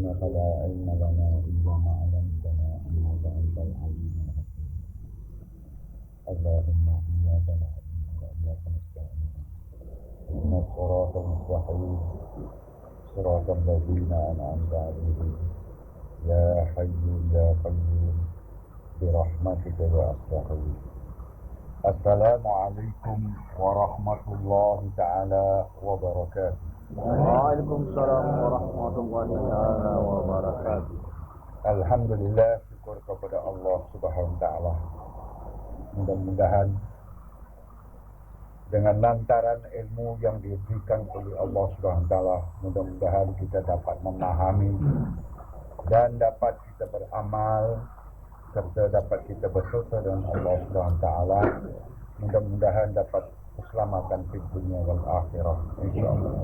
سبحانك لا علم لنا إلا ما علمتنا إنك أنت العليم الحكيم. اللهم إياك نعبد وإياك نستعين اهدنا الصراط المستقيم صراط الذين أنعمت عليهم يا حي يا قيوم برحمتك أستغيث. السلام عليكم ورحمة الله تعالى وبركاته. Waalaikumsalam warahmatullahi taala wabarakatuh. Alhamdulillah, syukur kepada Allah Subhanahu wa taala. Mudah-mudahan dengan lantaran ilmu yang diberikan oleh Allah Subhanahu wa taala, mudah-mudahan kita dapat memahami dan dapat kita beramal serta dapat kita bersekutu dengan Allah Subhanahu wa taala. Mudah-mudahan dapat keselamatan di dunia dan akhirat, insyaallah.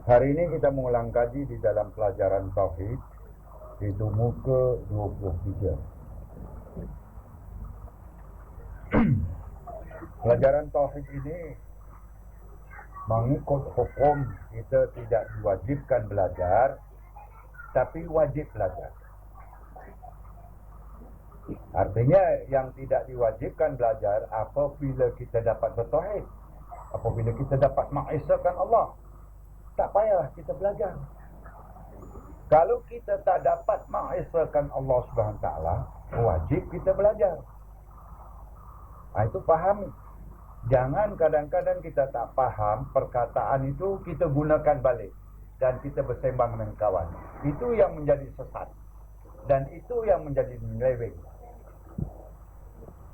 Hari ini kita mengulang kaji di dalam pelajaran tauhid, yaitu muka 23. Pelajaran tauhid ini mengikut hukum kita tidak diwajibkan belajar, tapi wajib belajar. Artinya yang tidak diwajibkan belajar apabila kita dapat bertauhid, apabila kita dapat mengesahkan Allah, tak payahlah kita belajar. Kalau kita tak dapat mengesahkan Allah Subhanahu wa taala, wajib kita belajar. Itu pahami. Jangan kadang-kadang kita tak faham perkataan itu kita gunakan balik dan kita bersembang dengan kawan. Itu yang menjadi sesat dan itu yang menjadi menyeleweng.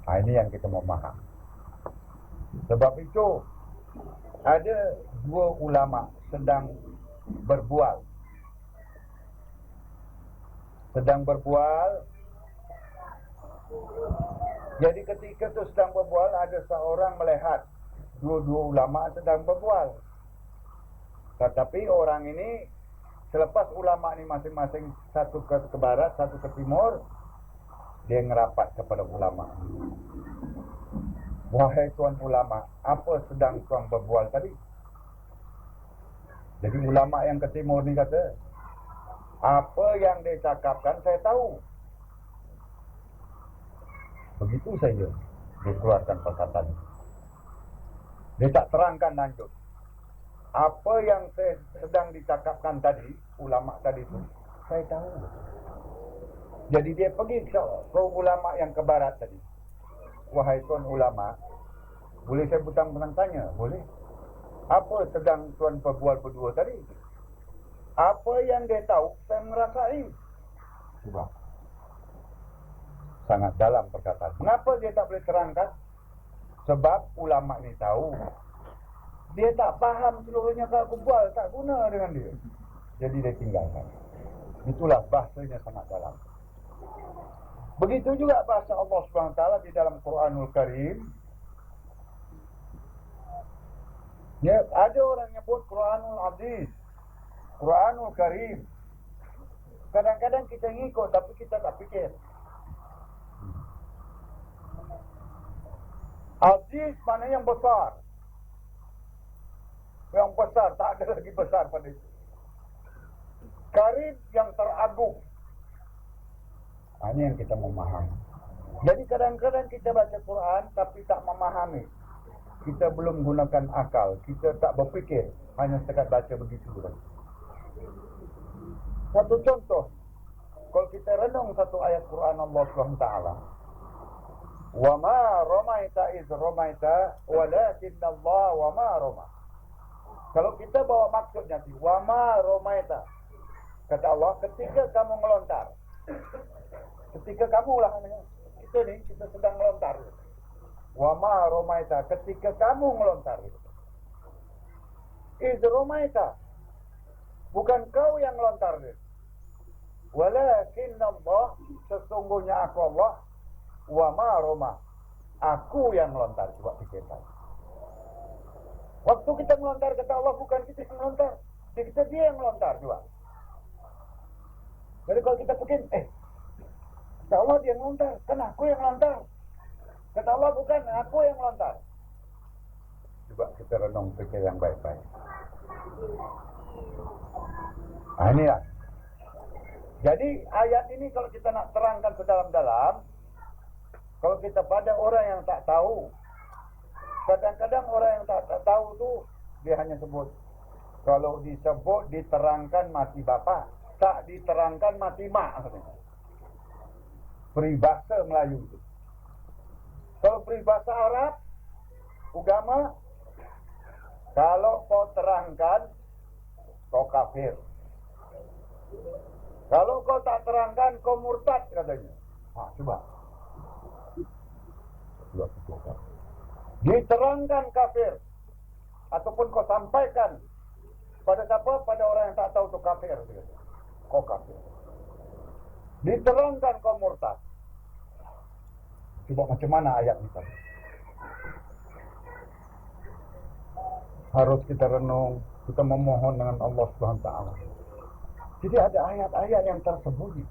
Ini yang kita mau faham. Sebab itu ada dua ulama sedang berbual. Jadi ketika itu sedang berbual, ada seorang melihat dua ulama sedang berbual. Tetapi orang ini, selepas ulama ini masing-masing satu ke barat, satu ke timur, dia ngerapat kepada ulama. Wahai tuan ulama, apa sedang tuan berbual tadi? Jadi ulama yang ke timur ni kata, apa yang dia cakapkan saya tahu. Begitu saja dia keluarkan perkataan. Dia tak terangkan lanjut. Apa yang saya sedang dicakapkan tadi, ulama tadi itu, saya tahu. Jadi dia pergi ke ulama yang ke barat tadi. Wahai tuan ulama, boleh saya butang-butang tanya? Boleh. Apa sedang tuan berbual berdua tadi? Apa yang dia tahu, saya merasai. Cuba. Sangat dalam perkataan. Mengapa dia tak boleh terangkan? Sebab ulama ni tahu. Dia tak faham seluruhnya kalau berbual, tak guna dengan dia. Jadi dia tinggalkan. Itulah bahasanya sangat dalam. Begitu juga bahasa Allah SWT di dalam Quranul Karim. Ya, ada orang nyebut Quranul Aziz, Quranul Karim. Kadang-kadang kita ngikut tapi kita tak fikir. Aziz mana yang besar. Yang besar, tak ada lagi besar pada itu. Karim yang teragung. Ini yang kita memahami. Jadi kadang-kadang kita baca Quran tapi tak memahami. Kita belum gunakan akal. Kita tak berfikir. Hanya sekat baca begitu saja. Satu contoh. Kalau kita renung satu ayat Quran Allah SWT. Wa ma ramaita iz ramaita walakinna Allah wa ma rama. Kalau kita bawa maksud nanti wa ma ramaita. Kata Allah ketika kamu melontar. Ketika kamu lah, kita sedang melontar. Wa ma ramaita, ketika kamu melontar. Iz ramaita, bukan kau yang melontar. Walakinna Allah, sesungguhnya aku Allah. Wa ma rama, aku yang melontar. Coba fikirkan. Waktu kita melontar kata Allah, bukan kita yang melontar. Kita dia yang melontar juga. Jadi kalau kita fikir, kata Allah dia yang melontar, kan aku yang melontar. Kata Allah bukan, aku yang melontar. Coba kita renung fikir yang baik-baik. Ini lah. Jadi ayat ini kalau kita nak terangkan sedalam-dalam, kalau kita pada orang yang tak tahu, kadang-kadang orang yang tak tahu tu dia hanya sebut. Kalau disebut diterangkan mati bapa, tak diterangkan mati mak. Peribahasa Melayu tu. Kalau peribahasa Arab, agama, kalau kau terangkan, kau kafir. Kalau kau tak terangkan, kau murtad katanya. Coba. Diterangkan kafir. Ataupun kau sampaikan pada siapa? Pada orang yang tak tahu tu kafir. Kau kafir. Diterangkan kau murtad. Coba macam mana ayat ini tadi? Harus kita renung, kita memohon dengan Allah SWT. Jadi ada ayat-ayat yang tersembunyi.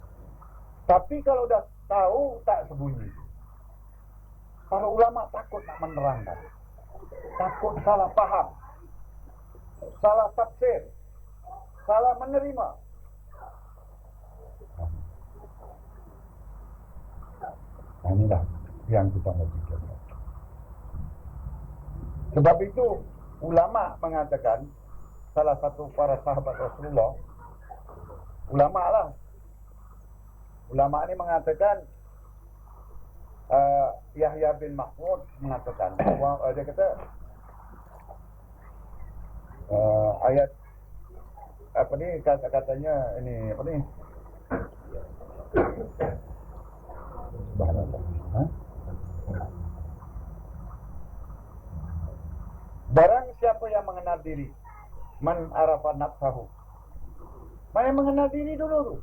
Tapi kalau dah tahu, tak sembunyi. Para ulama takut nak menerangkan. Takut salah paham. Salah tafsir. Salah menerima. Inilah yang kita mau pikirkan. Sebab itu, ulama mengatakan, salah satu para sahabat Rasulullah, ulama lah. Ulama ini mengatakan, Yahya bin Mahmud mengatakan, dia kata, ayat, apa ni, kata-katanya, ini, apa ni, barang siapa yang mengenal diri, man arafa nafsahu, mana mengenal diri dulu tu,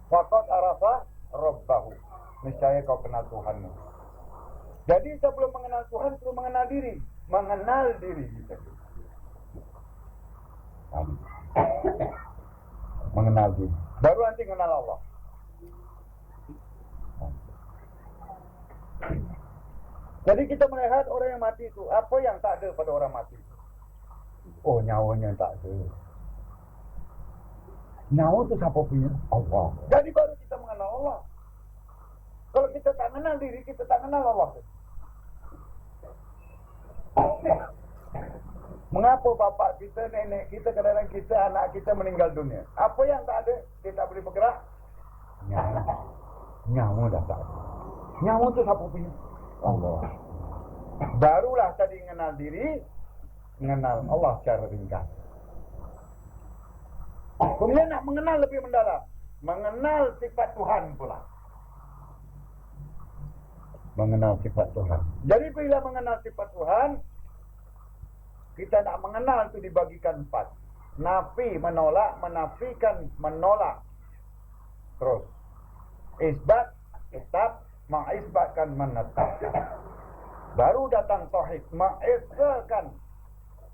faqad arafa rabbahu, niscaya kau kenal Tuhanmu. Jadi sebelum mengenal Tuhan, perlu mengenal diri. Mengenal diri kita. Mengenal diri. Baru nanti mengenal Allah. Jadi kita melihat orang yang mati itu, apa yang tak ada pada orang mati? Oh, nyawanya tak ada. Nyawa itu siapa punya? Allah. Jadi baru kita mengenal Allah. Kalau kita tak mengenal diri, kita tak mengenal Allah. Mengapa bapak kita, nenek kita, kadang-kadang kita, anak kita meninggal dunia? Apa yang tak ada? Dia tak boleh bergerak? Nyawa. Nyawa dah tak ada. Nyawa itu siapa punya? Allah. Barulah tadi mengenal diri, mengenal Allah secara ringkas. Kemudian nak mengenal lebih mendalam, mengenal sifat Tuhan pula. Mengenal sifat Tuhan. Jadi bila mengenal sifat Tuhan, kita nak mengenal itu dibagikan 4. Nafi, menolak, menafikan, menolak. Terus isbat, tetap, mengisbatkan, menetapkan. Baru datang tauhid, mengesahkan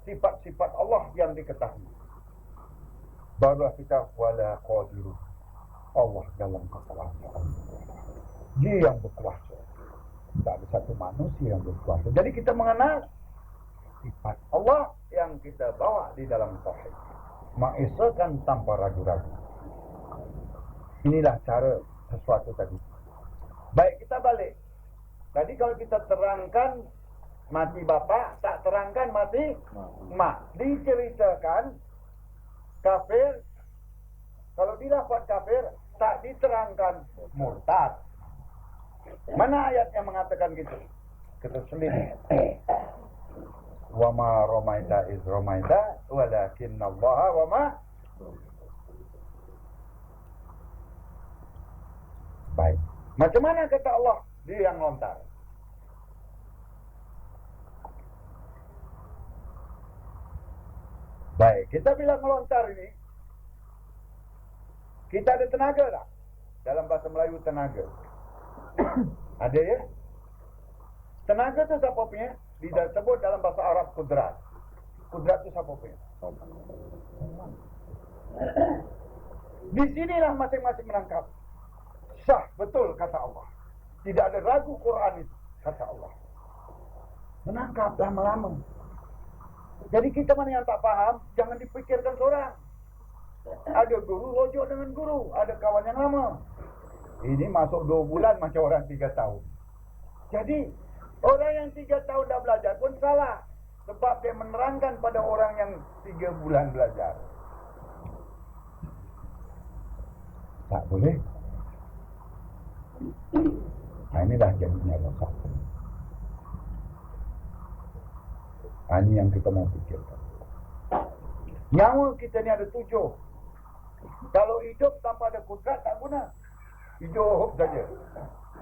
sifat-sifat Allah yang diketahui. Barulah kita wala qadiru, Allah dalam kekuasaan. Dia yang berkuasa. Tak ada satu manusia yang berkuasa. Jadi kita mengenal sifat Allah yang kita bawa di dalam tauhid. Mengesahkan tanpa ragu-ragu. Inilah cara sesuatu tadi. Baik, kita balik. Tadi kalau kita terangkan mati bapa, tak terangkan mati mak. Diceritakan kafir, kalau dilafaz kafir, tak diterangkan murtad. Mana ayat yang mengatakan gitu? Kita selit. Wa ma ramaita iz ramaita walakinnallaha wa ma. Baik. Macam mana kata Allah? Dia yang lontar. Baik, kita bilang melontar ini, kita ada tenaga tak? Dalam bahasa Melayu tenaga. Ada ya? Tenaga tu siapa punya? Disebut dalam bahasa Arab kudrat. Kudrat tu siapa punya? Di sinilah masing-masing menangkap. Sah, betul kata Allah. Tidak ada ragu Quran itu, kata Allah. Menangkap lama-lama. Jadi kita mana yang tak faham, jangan dipikirkan seorang. Ada guru rujuk dengan guru, ada kawan yang lama. Ini masuk 2 bulan macam orang 3 tahun. Jadi orang yang 3 tahun dah belajar pun salah, sebab dia menerangkan pada orang yang 3 bulan belajar. Tak boleh. Nah, inilah jadinya rosak. Ini yang kita mau fikirkan. Nyawa kita ni ada 7. Kalau hidup tanpa ada kudrat tak guna. Hidup saja.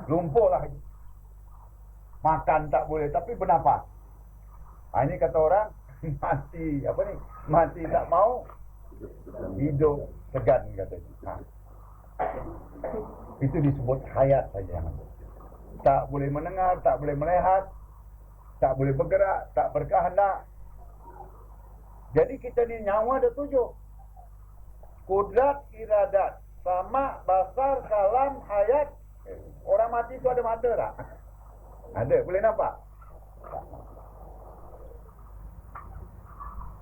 Lumpuhlah. Makan tak boleh tapi bernafas. Ini kata orang mati apa ni? Mati tak mau, hidup segan katanya. Itu disebut hayat saja. Tak boleh mendengar, tak boleh melihat, tak boleh bergerak, tak berkehendak. Jadi kita ni nyawa ada 7. Kudrat, iradat, sama, basar, kalam, hayat. Orang mati tu ada mata tak? Ada, boleh nampak?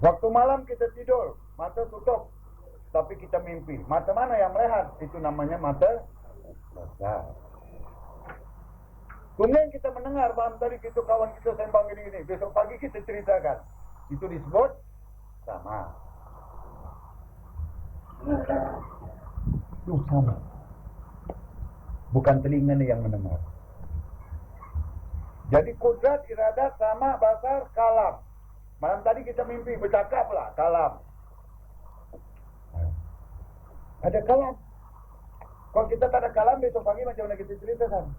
Waktu malam kita tidur, mata tutup, tapi kita mimpi. Mata mana yang melihat? Itu namanya mata basar. Kemudian kita mendengar, malam tadi kita kawan kita sembang gini-gini, besok pagi kita ceritakan. Itu disebut sama. Itu sama. Bukan telinga ni yang mendengar. Jadi kudrat, iradat, sama, basar, kalam. Malam tadi kita mimpi, bercakap pula, kalam. Ada kalam. Kalau kita tak ada kalam, besok pagi macam mana kita ceritakan?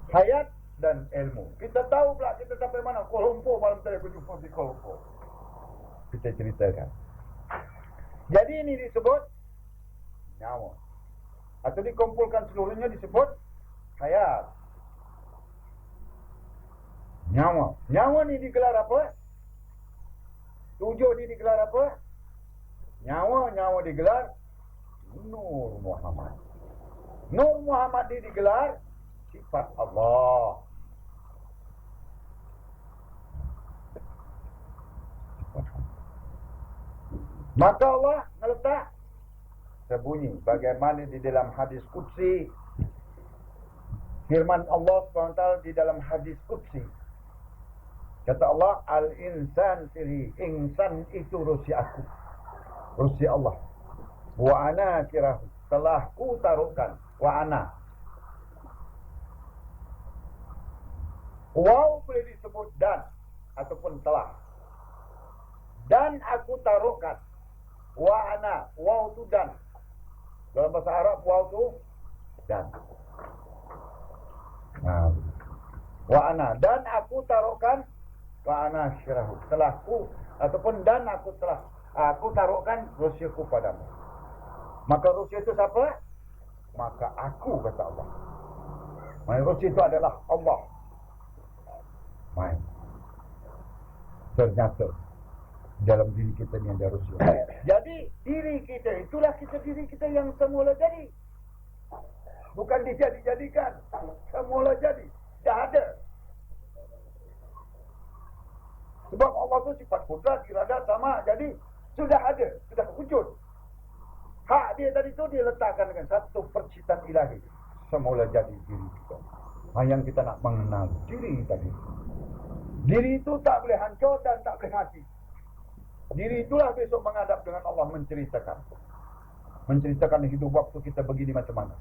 Hayat dan ilmu. Kita tahu pula kita sampai mana. Kuala Lumpur malam tadi aku jumpa di Kuala Lumpur. Kita ceritakan. Jadi ini disebut nyawa. Atau dikumpulkan seluruhnya disebut hayat. Nyawa. Nyawa ni digelar apa? 7 ni digelar apa? Nyawa digelar Nur Muhammad. Nur Muhammad ni digelar sifat Allah. Maka Allah meletak terbunyi bagaimana di dalam hadis qudsi, firman Allah SWT di dalam hadis qudsi. Kata Allah, al-insan siri, insan itu rusi aku, rusi Allah. Wa ana kirahu, telah ku taruhkan. Wa ana. Waw boleh disebut dan ataupun telah. Dan aku taruhkan. Wa ana, waw tu dan. Dalam bahasa Arab waw tu dan. Wa ana, dan aku taruhkan. Wa ana syirahu, telahku ataupun dan aku taruhkan rusiaku padamu. Maka rusia itu siapa? Maka aku, kata Allah. Maka rusia itu adalah Allah. Main. Ternyata dalam diri kita ni ada rusia. Jadi diri kita itulah diri kita yang semula jadi. Bukan dijadi-jadikan. Semula jadi. Dah ada. Sebab Allah tu sifat kudrat, iradat sama. Jadi sudah ada, sudah wujud. Hak dia tadi tu dia letakkan dengan satu percikan ilahi. Semula jadi diri kita. Yang kita nak mengenal diri tadi. Diri itu tak boleh hancur dan tak boleh mati. Diri itulah besok menghadap dengan Allah menceritakan. Menceritakan hidup waktu kita begini macam mana.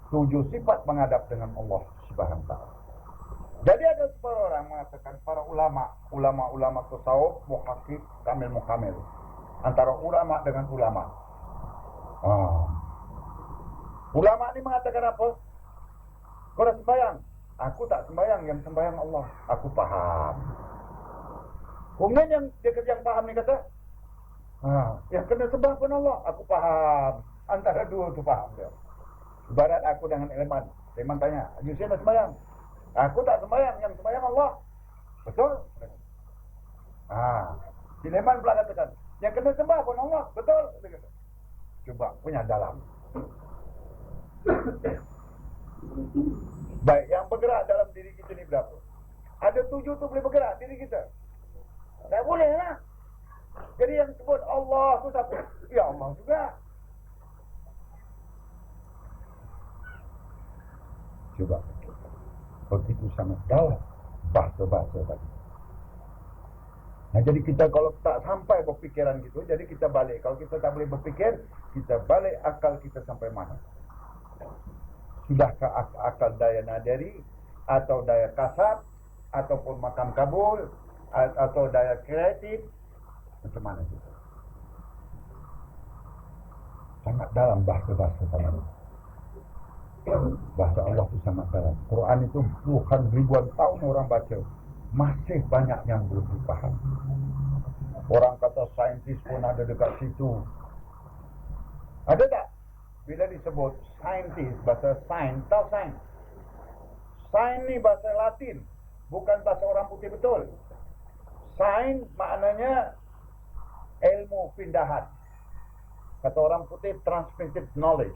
7 sifat menghadap dengan Allah Subhanahu wa ta'ala. Jadi ada sebagian orang mengatakan para ulama tasawuf, muhakkik, kamil. Antara ulama dengan ulama. Ulama ni mengatakan apa? Kau dah sembahyang? Aku tak sembahyang, yang sembahyang Allah. Aku faham. Kemudian yang faham ni kata, yang kena sembah pun Allah. Aku faham. Antara dua tu faham dia. Ibarat aku dengan Eleman. Eleman tanya, Yusuf dah sembahyang? Aku tak sembahyang, yang sembahyang Allah. Betul? Si Leman pula katakan, yang kena sembah pun Allah. Betul? Cuba, punya dalam. Baik, yang bergerak dalam diri kita ni berapa? Ada 7 tu boleh bergerak diri kita. Tak boleh lah. Jadi yang sebut Allah itu siapa? Ya Allah juga. Coba. Begitu sangat dalam bahasa-bahasa tadi. Nah, jadi kita kalau tak sampai berpikiran gitu, jadi kita balik. Kalau kita tak boleh berpikir, kita balik akal kita sampai mana? Sudahkah akal daya nadari, atau daya kasar, ataupun makam kabul, atau daya kreatif? Macam mana kita? Sangat dalam bahasa-bahasa tadi. Bahasa Allah itu sangat dalam. Quran itu puluhan ribuan tahun orang baca, masih banyak yang belum dipaham. Orang kata saintis pun ada dekat situ. Ada tak? Bila disebut saintis, bahasa sains, tahu sains? Sains ni bahasa Latin, bukan bahasa orang putih betul. Sains maknanya ilmu pindahan. Kata orang putih, transmitted knowledge.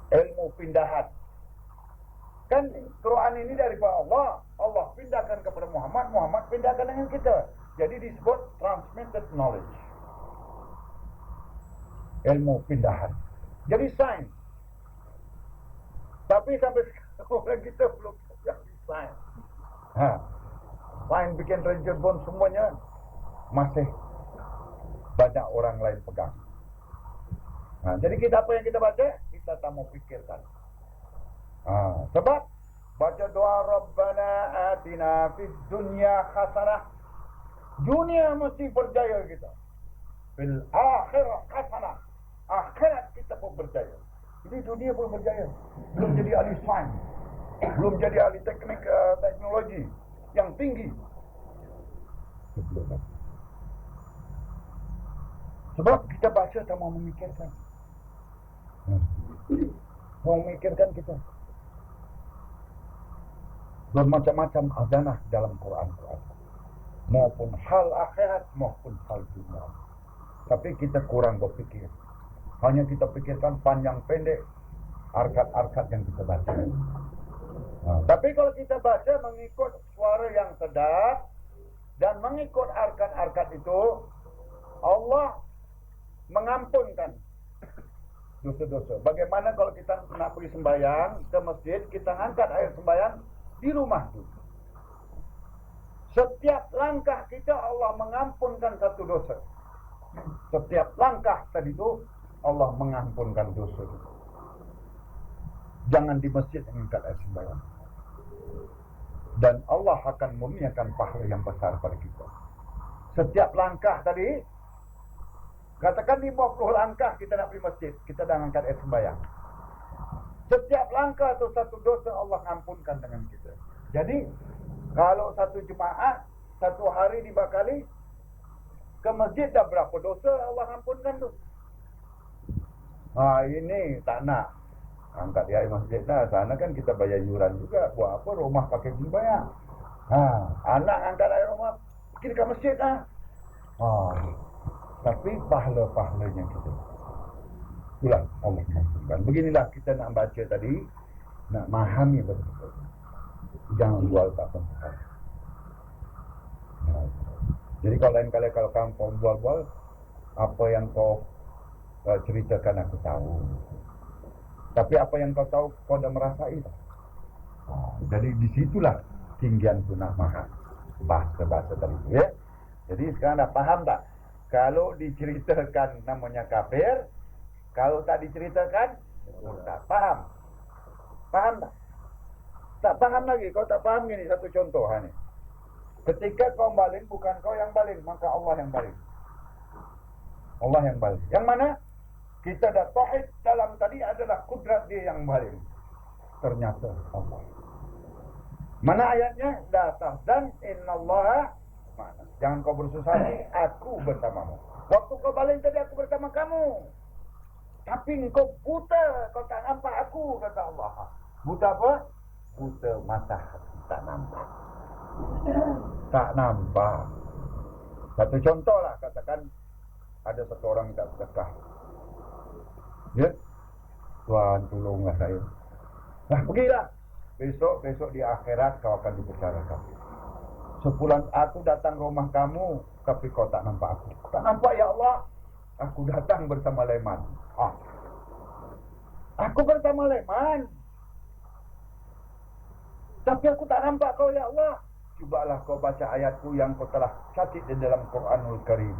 Ilmu pindahan. Kan Quran ini daripada Allah. Allah pindahkan kepada Muhammad, Muhammad pindahkan dengan kita. Jadi disebut transmitted knowledge. Ilmu pindahan. Jadi sains. Tapi sampai sekarang kita belum jadi sains. Sains bikin ranger bone semuanya masih banyak orang lain pegang. Jadi kita apa yang kita baca, kita tak mau fikirkan. Sebab baca doa Rabbana atina fid dunya hasanah. Dunia mesti berjaya kita. Fil akhirah hasanah. Akhirat kita pun berjaya. Jadi dunia pun berjaya. Belum jadi ahli sains, belum jadi ahli teknik teknologi yang tinggi. Sebab kita baca tak mau memikirkan. Mau memikirkan kita. Bermacam-macam azanah dalam Quran. Maupun hal akhirat, maupun hal dunia. Tapi kita kurang berfikir. Hanya kita pikirkan panjang pendek arkat-arkat yang kita baca. Tapi kalau kita baca mengikut suara yang sedap dan mengikut arkat-arkat itu, Allah mengampunkan dosa-dosa. Bagaimana kalau kita nak pergi sembahyang ke masjid, kita angkat air sembahyang di rumah itu. Setiap langkah kita Allah mengampunkan satu dosa. Setiap langkah tadi itu Allah mengampunkan dosa. Jangan di masjid angkat air sembahyang. Dan Allah akan memurniakan pahala yang besar pada kita. Setiap langkah tadi, katakan 50 langkah kita nak pergi masjid, kita dah angkat air sembahyang. Setiap langkah itu satu dosa Allah ampunkan dengan kita. Jadi kalau satu jemaah satu hari dibakali ke masjid, dah berapa dosa Allah ampunkan tu. Ini tak nak angkat di air masjid dah. Sana kan kita bayar yuran juga. Buat apa rumah pakai sembahyang? Anak angkat air rumah pergi dekat masjid lah. Tapi pahala-pahalanya kita, itulah Allah maksudkan. Beginilah kita nak baca tadi, nak memahami betul-betul. Jangan bual tak penting. Jadi kalau lain kali kalau kamu bual-bual, apa yang kau ceritakan aku tahu. Tapi apa yang kau tahu kau dah merasai. Jadi disitulah tinggian sunnah mahal bahasa-bahasa tadi, ya. Jadi sekarang dah faham tak? Kalau diceritakan namanya kafir, kalau tak diceritakan tak faham. Faham tak? Tak faham lagi. Kau tak faham gini, satu contoh ni. Ketika kau baling, bukan kau yang baling, maka Allah yang baling. Allah yang baling. Yang mana? Kita dah tauhid dalam tadi adalah kudrat dia yang baling. Ternyata Allah. Mana ayatnya? Datang dan innallaha ma'ana. Jangan kau bersusah hati, aku bersamamu. Waktu kau baling tadi aku bersama kamu. Tapi kau buta, kau tak nampak aku, kata Allah. Buta apa? Buta mata hati, tak nampak. Tak nampak. Satu contoh lah, katakan ada satu orang tak sedekah. Ya, Tuhan tolonglah saya. Nah, pergilah. Besok di akhirat kau akan dibicarakan. Sebulan aku datang rumah kamu, tapi kau tak nampak aku. Tak nampak ya Allah. Aku datang bersama Leman. Aku bersama Leman. Tapi aku tak nampak kau ya Allah. Cubalah kau baca ayatku yang kau telah catat di dalam Quranul Karim.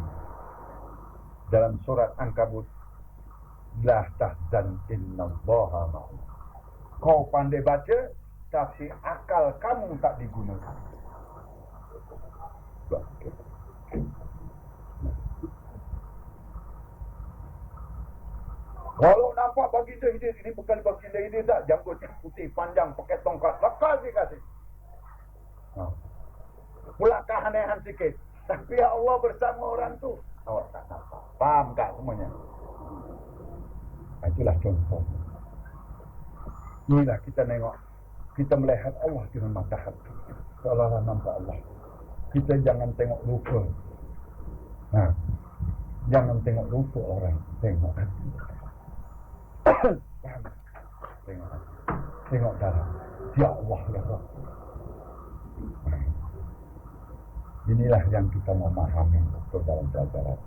Dalam surat Ankabut. La tahzan innallaha ma'ana. Kau pandai baca, tapi akal kamu tak digunakan. Kalau nampak baginda Idris, ini bukan baginda Idris tak, janggutnya putih panjang pakai tongkat, lekal dia kasih. Pula keanehan sikit. Tapi ya Allah bersama orang tu, awak tak nampak. Faham tak semuanya? Itulah contoh. Inilah kita nengok, kita melihat Allah dengan mata hati. Seolah-olah nampak Allah. Kita jangan tengok rupa. Jangan tengok rupa orang, tengok hati. Tengok hati. Tengok dalam. Ya Allah, ya Allah. Inilah yang kita memahami betul dalam pelajaran.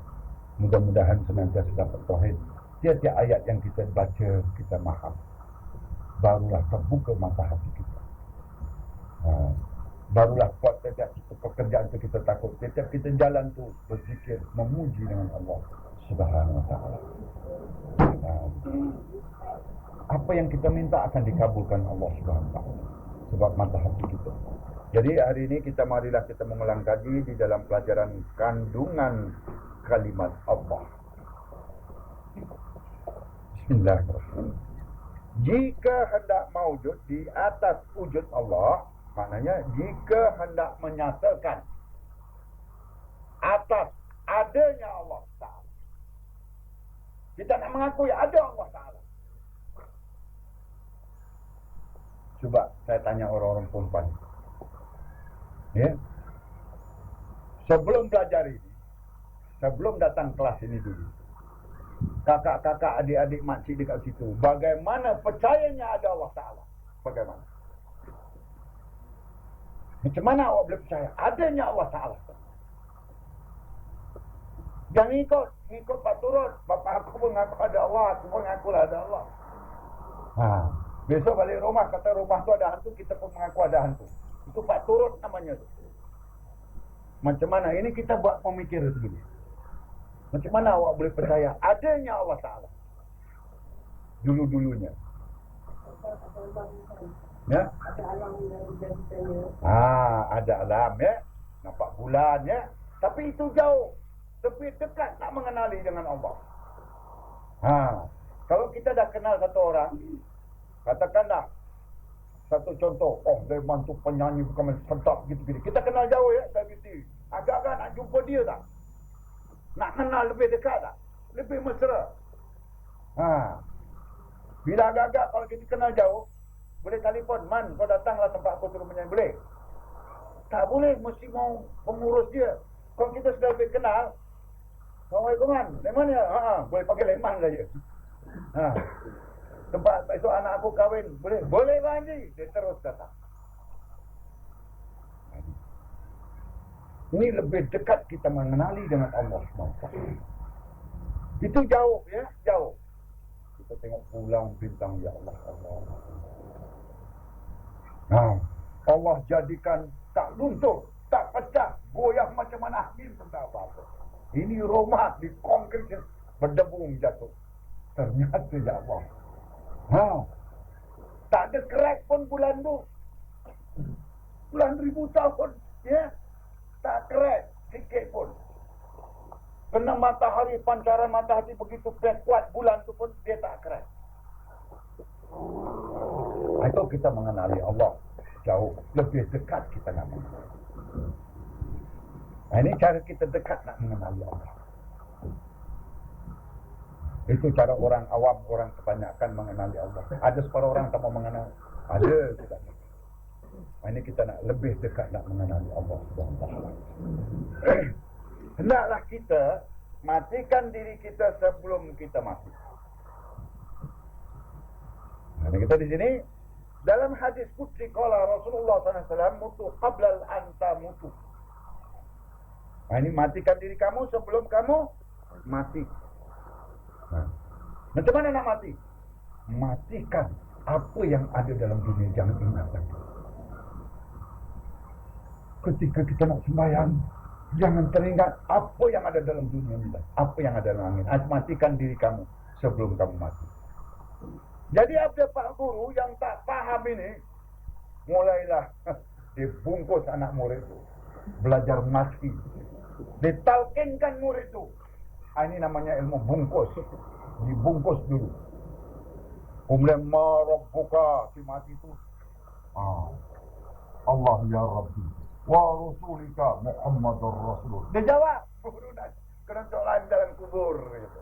Mudah-mudahan senantiasa dapat tauhid. Tiap-tiap ayat yang kita baca, kita faham. Barulah terbuka mata hati kita. Barulah buat tiap pekerjaan itu kita takut. Tiap kita jalan tu berzikir, memuji dengan Allah Subhanahu Wa Taala. Apa yang kita minta akan dikabulkan Allah Subhanahu Wa Taala. Sebab mata hati kita. Jadi hari ini marilah kita mengulang kaji di dalam pelajaran kandungan kalimat Allah. Bismillahirrahmanirrahim. Jika hendak mawujud di atas wujud Allah, maknanya jika hendak menyatakan atas adanya Allah Ta'ala. Kita nak mengakui ada Allah Ta'ala. Cuba saya tanya orang-orang perempuan. Ya. Sebelum belajar ini, sebelum datang kelas ini dulu, kakak-kakak, adik-adik, makcik dekat situ, bagaimana percayanya ada Allah Ta'ala? Bagaimana? Macam mana awak boleh percaya adanya Allah Ta'ala? Jangan ikut Pak Turut. Bapak aku pun mengaku ada Allah, aku pun mengaku ada Allah. Besok balik rumah, kata rumah tu ada hantu, kita pun mengaku ada hantu. Itu Pak Turut namanya tu. Macam mana? Ini kita buat pemikir begini. Macam mana awak boleh percaya adanya Allah Ta'ala? Dulu-dulunya. Ya? Ada alam ada alam ya. Nampak bulan ya. Tapi itu jauh. Lebih dekat nak mengenali dengan Allah. Kalau kita dah kenal satu orang, katakanlah satu contoh, dia mantu penyanyi bukan sedap gitu-gitu. Kita kenal jauh ya, gitu. Agak-agak nak jumpa dia tak? Nak kenal lebih dekat tak? Lebih mesra. Bila agak-agak kalau kita kenal jauh, boleh telefon, Man, kau datanglah tempat aku suruh menyanyi. Boleh? Tak boleh, mesti mau pengurus dia. Kalau kita sudah lebih kenal, Assalamualaikum Man, Leman ya? Boleh pakai Leman saja. Tempat esok anak aku kahwin, boleh? Boleh Pak Haji. Dia terus datang. Ini lebih dekat kita mengenali dengan Allah SWT. Itu jauh ya, jauh. Kita tengok bulan bintang ya Allah. Allah jadikan tak luntur, tak pecah, goyah macam mana angin pun tak apa-apa. Ini rumah di konkrit berdebung jatuh. Ternyata ya Allah. Tak ada crack pun bulan tu. Bulan 1000 tahun ya. Tak crack sikit pun. Kena matahari, pancaran matahari begitu kuat, bulan tu pun dia tak crack. Itu kita mengenali Allah jauh, lebih dekat kita nak mengenali. Ini cara kita dekat nak mengenali Allah. Itu cara orang awam, orang kebanyakan mengenali Allah. Ada separuh orang tak mau mengenal. Ada tidak. Ini kita nak lebih dekat nak mengenali Allah SWT. Hendaklah kita matikan diri kita sebelum kita mati. Kita di sini Dalam hadis qudsi qala Rasulullah SAW, mutu qabla anta mutu. Nah, ini matikan diri kamu sebelum kamu mati. Nah, macam mana nak mati? Matikan apa yang ada dalam dunia, jangan ingat lagi. Ketika kita nak sembahyang, jangan teringat apa yang ada dalam dunia ini, apa yang ada dalam langit. Matikan diri kamu sebelum kamu mati. Jadi ada pak guru yang tak faham ini, mulailah dibungkus anak murid itu, belajar mati, ditalkinkan murid itu. Ini namanya ilmu bungkus, dibungkus dulu. Kemudian marabbuka, si mati itu, Allah ya Rabbi, wa rasulika Muhammadur Rasul. Dia jawab, guru dan kerencolan dalam kubur. Gitu.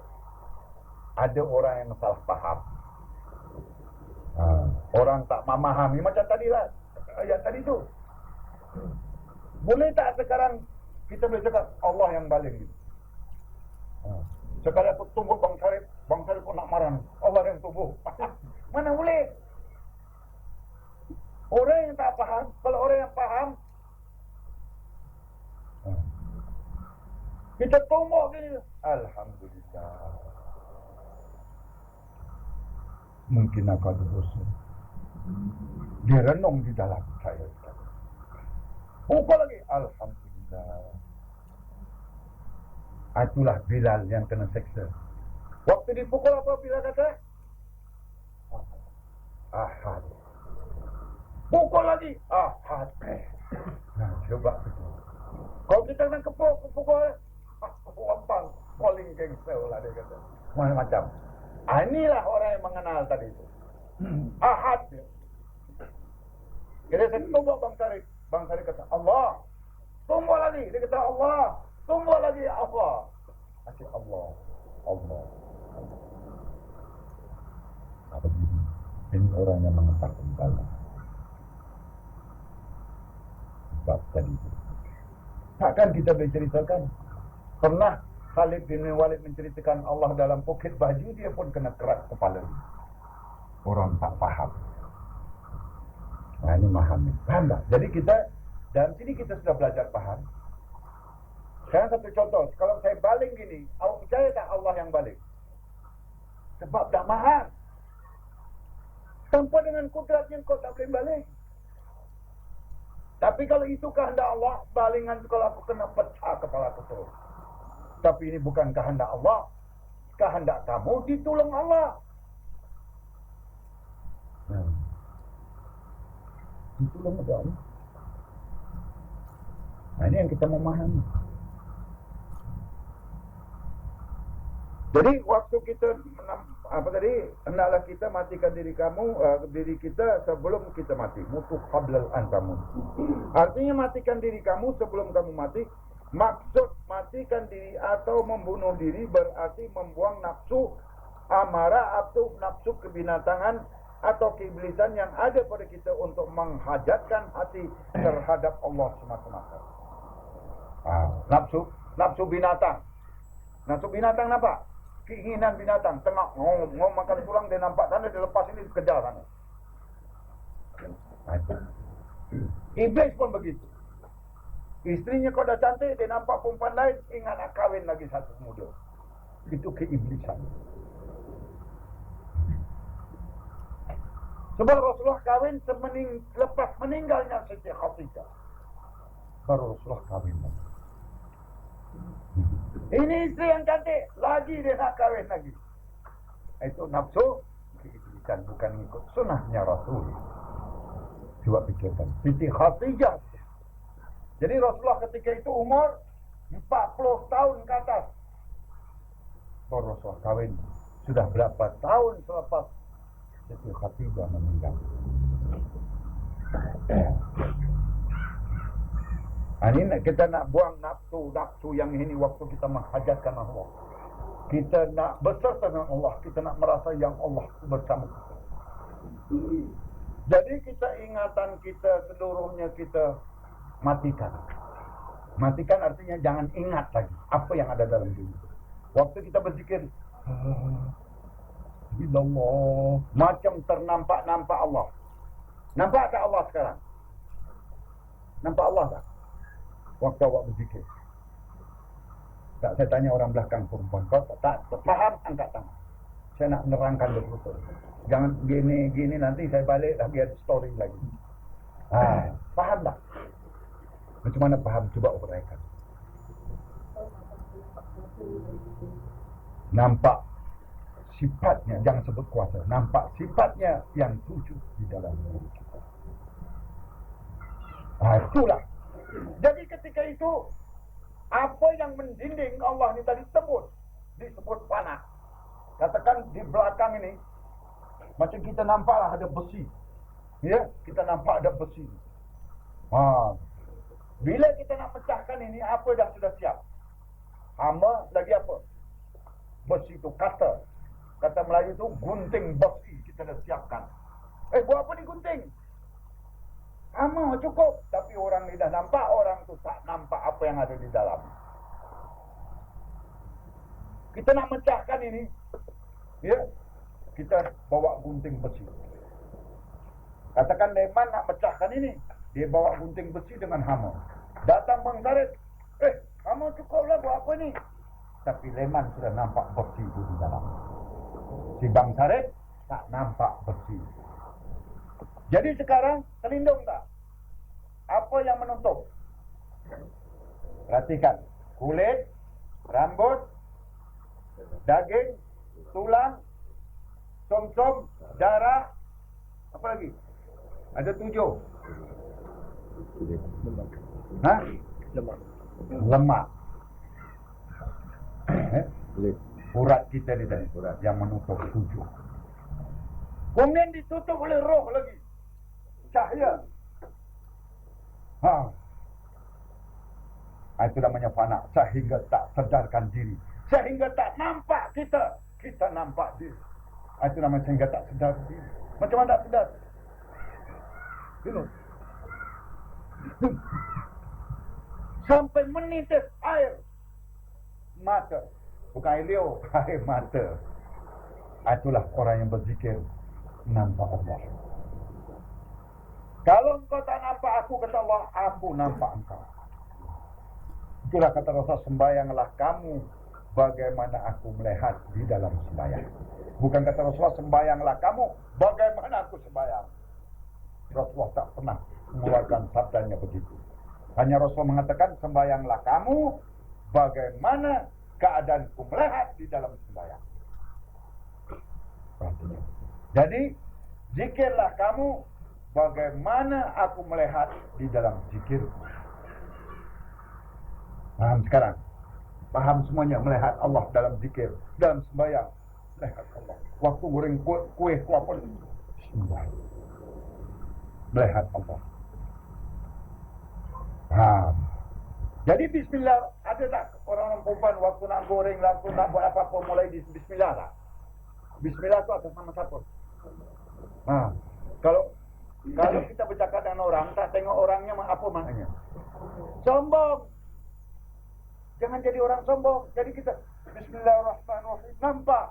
Ada orang yang salah paham. Orang tak memahami macam tadi lah, ayat tadi tu. Boleh tak sekarang kita boleh cakap Allah yang baling gitu? Sekarang aku tunggu Bang Syarif pun nak marah, Allah yang tubuh. Mana boleh? Orang yang tak faham, kalau orang yang faham, kita tumbuk gini. Alhamdulillah. Mungkin aku ada dosa. Dia renung di dalam saya. Pukul lagi. Alhamdulillah. Itulah Bilal yang kena seksa. Waktu dipukul apa Bilal kata? Ahad. Pukul lagi. Ahad. Nah, coba betul. Kalau kita nak pukul, wampang, calling gangster lah dia kata. Macam. Inilah orang yang mengenal tadi itu. Ahad dia. Jadi saya tunggu Bang Syarif. Bang Syarif kata, Allah. Tunggu lagi. Dia kata, Allah. Tunggu lagi, Allah. Asyik Allah. Allah. Apa ini? Ini orang yang mengatakan Allah. Sebab tadi itu. Takkan kita boleh ceritakan. Pernah Khalid bin Walid menceritakan Allah dalam poket baju, dia pun kena kerat kepala. Orang tak faham. Nah, ini memahami. Paham tak? Jadi kita, dalam sini kita sudah belajar paham. Sekarang satu contoh. Kalau saya baling gini, awak percaya tak Allah yang baling? Sebab dah mahal. Tanpa dengan kudratnya kau tak boleh baling. Tapi kalau itu kehendak Allah, balingan kalau aku kena pecah kepala aku terus. Tapi ini bukan kehendak Allah. Kehendak kamu ditolong Allah. Ditolong Allah. Nah, ini yang kita memahami. Jadi waktu kita hendaklah kita matikan diri kita sebelum kita mati. Mutu qablal antamun. Artinya matikan diri kamu sebelum kamu mati. Maksud matikan diri atau membunuh diri berarti membuang nafsu amarah atau nafsu kebinatangan atau keiblisan yang ada pada kita untuk menghajatkan hati terhadap Allah semata-mata. Nafsu binatang. Nafsu binatang apa? Keinginan binatang, tengah ngom makan pulang, dia nampak sana, dia lepas ini, kejar sana. Iblis pun begitu. Istrinya kalau dah cantik, dia nampak perempuan lain, ingat nak kahwin lagi satu muda. Itu keiblisan. Sebab Rasulullah kahwin lepas meninggalnya Siti Khadijah. Baru Rasulullah kahwin lagi. Ini istri yang cantik, lagi dia nak kahwin lagi. Itu nafsu keiblisan, bukan ikut sunnahnya Rasul. Coba pikirkan, Siti Khadijah. Jadi Rasulullah ketika itu umur 40 tahun ke atas. Baru Rasulullah kahwin. Sudah berapa tahun selepas Siti Khadijah meninggal. Ini kita nak buang nafsu yang ini waktu kita menghajatkan Allah. Kita nak berserta dengan Allah. Kita nak merasa yang Allah bersama kita. Jadi kita ingatan kita seluruhnya kita matikan. Matikan artinya jangan ingat lagi apa yang ada dalam dunia. Waktu kita berzikir, Allah, macam ternampak-nampak Allah. Nampak tak Allah sekarang? Nampak Allah tak? Waktu awak berzikir. Tak, saya tanya orang belakang perempuan. Kau tak faham, angkat tangan. Saya nak menerangkan betul-betul. Jangan gini nanti saya balik lagi ada story lagi. Faham tak? Macam mana faham? Cuba uraikan. Nampak sifatnya, jangan sebut kuasa. Nampak sifatnya yang tujuh di dalam diri kita. Itulah. Jadi ketika itu, apa yang mendinding Allah ini tadi disebut fana. Katakan di belakang ini, macam kita nampaklah ada besi. Ya, kita nampak ada besi. Bila kita nak pecahkan ini, apa dah sudah siap? Hama lagi apa? Besi itu kata. Kata Melayu itu gunting besi kita dah siapkan. Buat apa ni gunting? Hama cukup. Tapi orang ni dah nampak, orang tu tak nampak apa yang ada di dalam. Kita nak mecahkan ini, ya, kita bawa gunting besi. Katakan Leman nak pecahkan ini, dia bawa gunting besi dengan hama. Datang Bang Sarit, hama cukuplah buat apa ni? Tapi Leman sudah nampak besi itu di dalam. Si Bang Sarit tak nampak besi. Jadi sekarang terlindung tak? Apa yang menutup? Perhatikan, kulit, rambut, daging, tulang, som-som, darah, apa lagi? Ada 7. Lemak. Urat kita ni tadi, urat yang menutup 7. Kemudian ditutup oleh roh lagi, cahaya. Itu namanya fana, sehingga tak sadarkan diri, sehingga tak nampak kita nampak diri. Itu namanya sehingga tak sedar diri. Macam mana tak sedar? Sampai menitis air mata, bukan air liur, air mata. Itulah orang yang berzikir nampak Allah. Kalau engkau tak nampak aku, kata Allah, aku nampak engkau. Itulah kata Rasul, sembayanglah kamu bagaimana aku melihat di dalam sembayang. Bukan kata Rasulullah, sembayanglah kamu bagaimana aku sembayang. Rasulullah tak pernah mengeluarkan sabdanya begitu. Hanya Rasulullah mengatakan, sembayanglah kamu bagaimana keadaanku melihat di dalam sembayang. Jadi, zikirlah kamu bagaimana aku melihat di dalam zikir. Paham sekarang? Paham semuanya, melihat Allah dalam zikir, dalam sembahyang. Melihat Allah. Waktu goreng kuih apa? Bismillah. Melihat Allah. Paham? Jadi bismillah, ada tak orang-orang perempuan waktu nak goreng, waktu nak buat apa-apa mulai di bismillah tak? Bismillah tu atas nama siapa? Kalau kita bercakap dengan orang, tak tengok orangnya apa maknanya? Sombong. Jangan jadi orang sombong. Jadi kita Bismillahirrahmanirrahim. Nampak?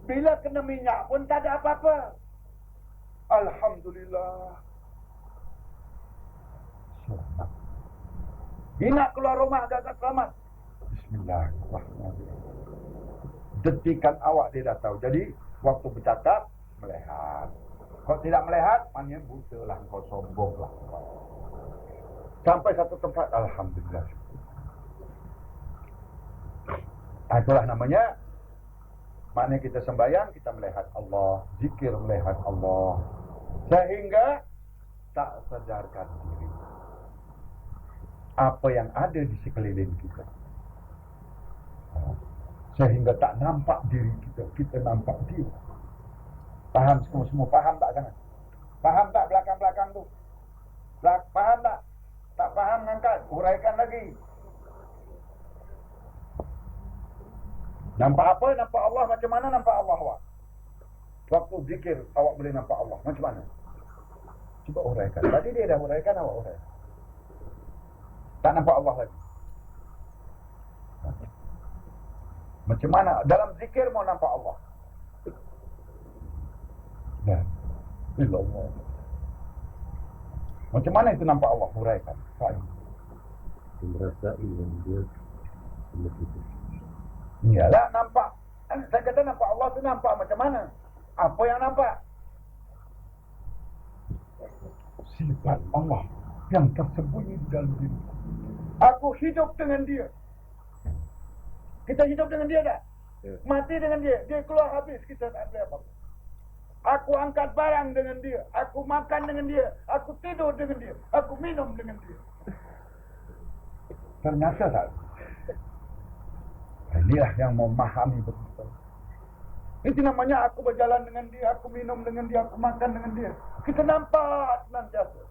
Bila kena minyak pun tak ada apa-apa. Alhamdulillah. Selamat. Dia nak keluar rumah agak-agak selamat. Bismillahirrahmanirrahim. Detikan awak dia dah tahu. Jadi waktu bercakap, melihat. Kalau tidak melihat, maknanya buta lah, kau sombong lah. Sampai satu tempat, Alhamdulillah. Itulah namanya, maknanya kita sembahyang, kita melihat Allah. Zikir melihat Allah. Sehingga tak sadarkan diri. Apa yang ada di sekeliling kita. Sehingga tak nampak diri kita, kita nampak dia. Faham semua faham tak sana? Faham tak belakang-belakang tu? Faham tak? Tak faham, angkat, uraikan lagi. Nampak apa? Nampak Allah. Macam mana nampak Allah awak? Waktu zikir awak boleh nampak Allah. Macam mana? Cuba uraikan. Tadi dia dah uraikan, awak uraikan. Tak nampak Allah lagi. Macam mana? Dalam zikir mau nampak Allah. Nah, illallah. Macam mana itu nampak Allah? Huraikan. Merasai yang dia begitu. Iyalah nampak. Saya kata nampak Allah itu nampak macam mana? Apa yang nampak? Sifat Allah yang tersembunyi di dalam diri. Aku hidup dengan dia. Kita hidup dengan dia tak? Ya. Mati dengan dia. Dia keluar habis. Kita tak boleh apa-apa. Aku angkat barang dengan dia. Aku makan dengan dia. Aku tidur dengan dia. Aku minum dengan dia. Ternyata tak. Inilah yang memahami betul. Itu namanya aku berjalan dengan dia. Aku minum dengan dia. Aku makan dengan dia. Kita nampak senantiasa.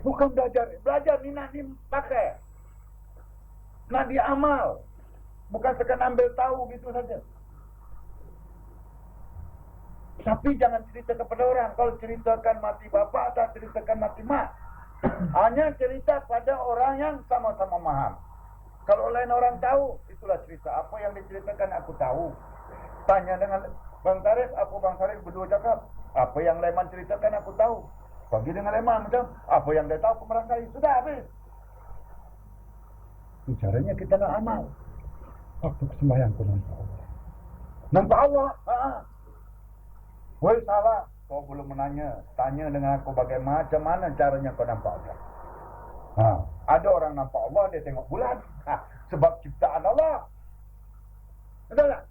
Bukan belajar. Belajar ni nak dipakai. Nak diamal. Bukan sekadar ambil tahu gitu saja. Tapi jangan cerita kepada orang. Kalau ceritakan mati bapa atau ceritakan mati mak. Hanya cerita pada orang yang sama-sama maham. Kalau lain orang tahu, itulah cerita. Apa yang diceritakan aku tahu. Tanya dengan Bang Tarif, apa Bang Tarif berdua cakap. Apa yang Leman ceritakan aku tahu. Bagi dengan Leman macam, apa yang dia tahu aku merasai. Sudah habis. Itu caranya kita nak amal. Waktu kesembahyang pun nampak Allah. Nampak Allah? Woi salah. Kau belum menanya. Tanya dengan aku bagaimana caranya kau nampak Allah. Ada orang nampak Allah, dia tengok bulan. Sebab ciptaan Allah. Betul tak?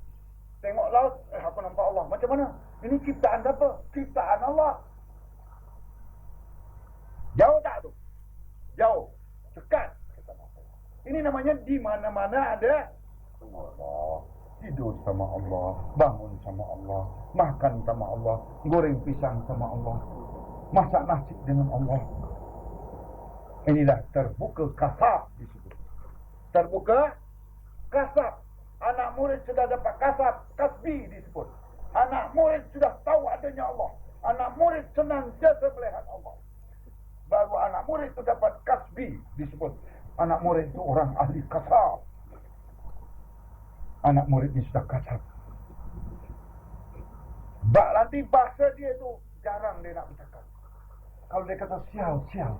Tengok laut, aku nampak Allah. Macam mana? Ini ciptaan siapa? Ciptaan Allah. Jauh tak tu? Jauh. Dekat. Ini namanya di mana-mana ada Allah. Tidur sama Allah, bangun sama Allah, makan sama Allah, goreng pisang sama Allah, masak nasi dengan Allah. Inilah terbuka kasab disebut. Terbuka kasab. Anak murid sudah dapat kasab, kasbi disebut. Anak murid sudah tahu adanya Allah. Anak murid senantiasa melihat Allah. Baru anak murid itu dapat kasbi disebut. Anak murid itu orang ahli kasab. Anak murid ini sudah kasab. Nanti bahasa dia itu jarang dia nak bercakap. Kalau dia kata sial,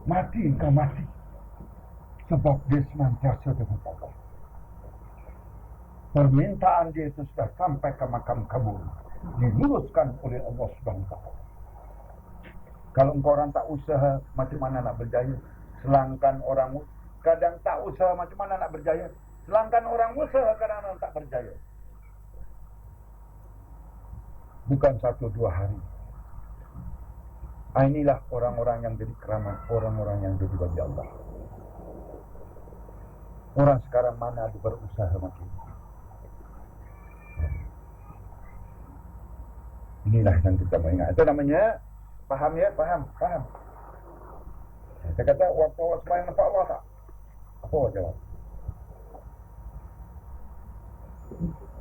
mati engkau mati. Sebab dia senantiasa dengan Allah. Permintaan dia itu sudah sampai ke makam kabul. Diluruskan oleh Allah SWT. Kalau engkau orang tak usaha, macam mana nak berjaya? Selangkan orang kadang tak usaha, macam mana nak berjaya? Selangkan orang usaha kadang-kadang tak berjaya. Bukan 1-2 hari. Inilah orang-orang yang jadi keramat, orang-orang yang jadi bagi Allah. Orang sekarang mana ada berusaha macam ini? Inilah yang kita mengingat. Itu namanya faham ya, faham. Saya kata waktu awak sembahyang nampak Allah tak? Apa awak jawab?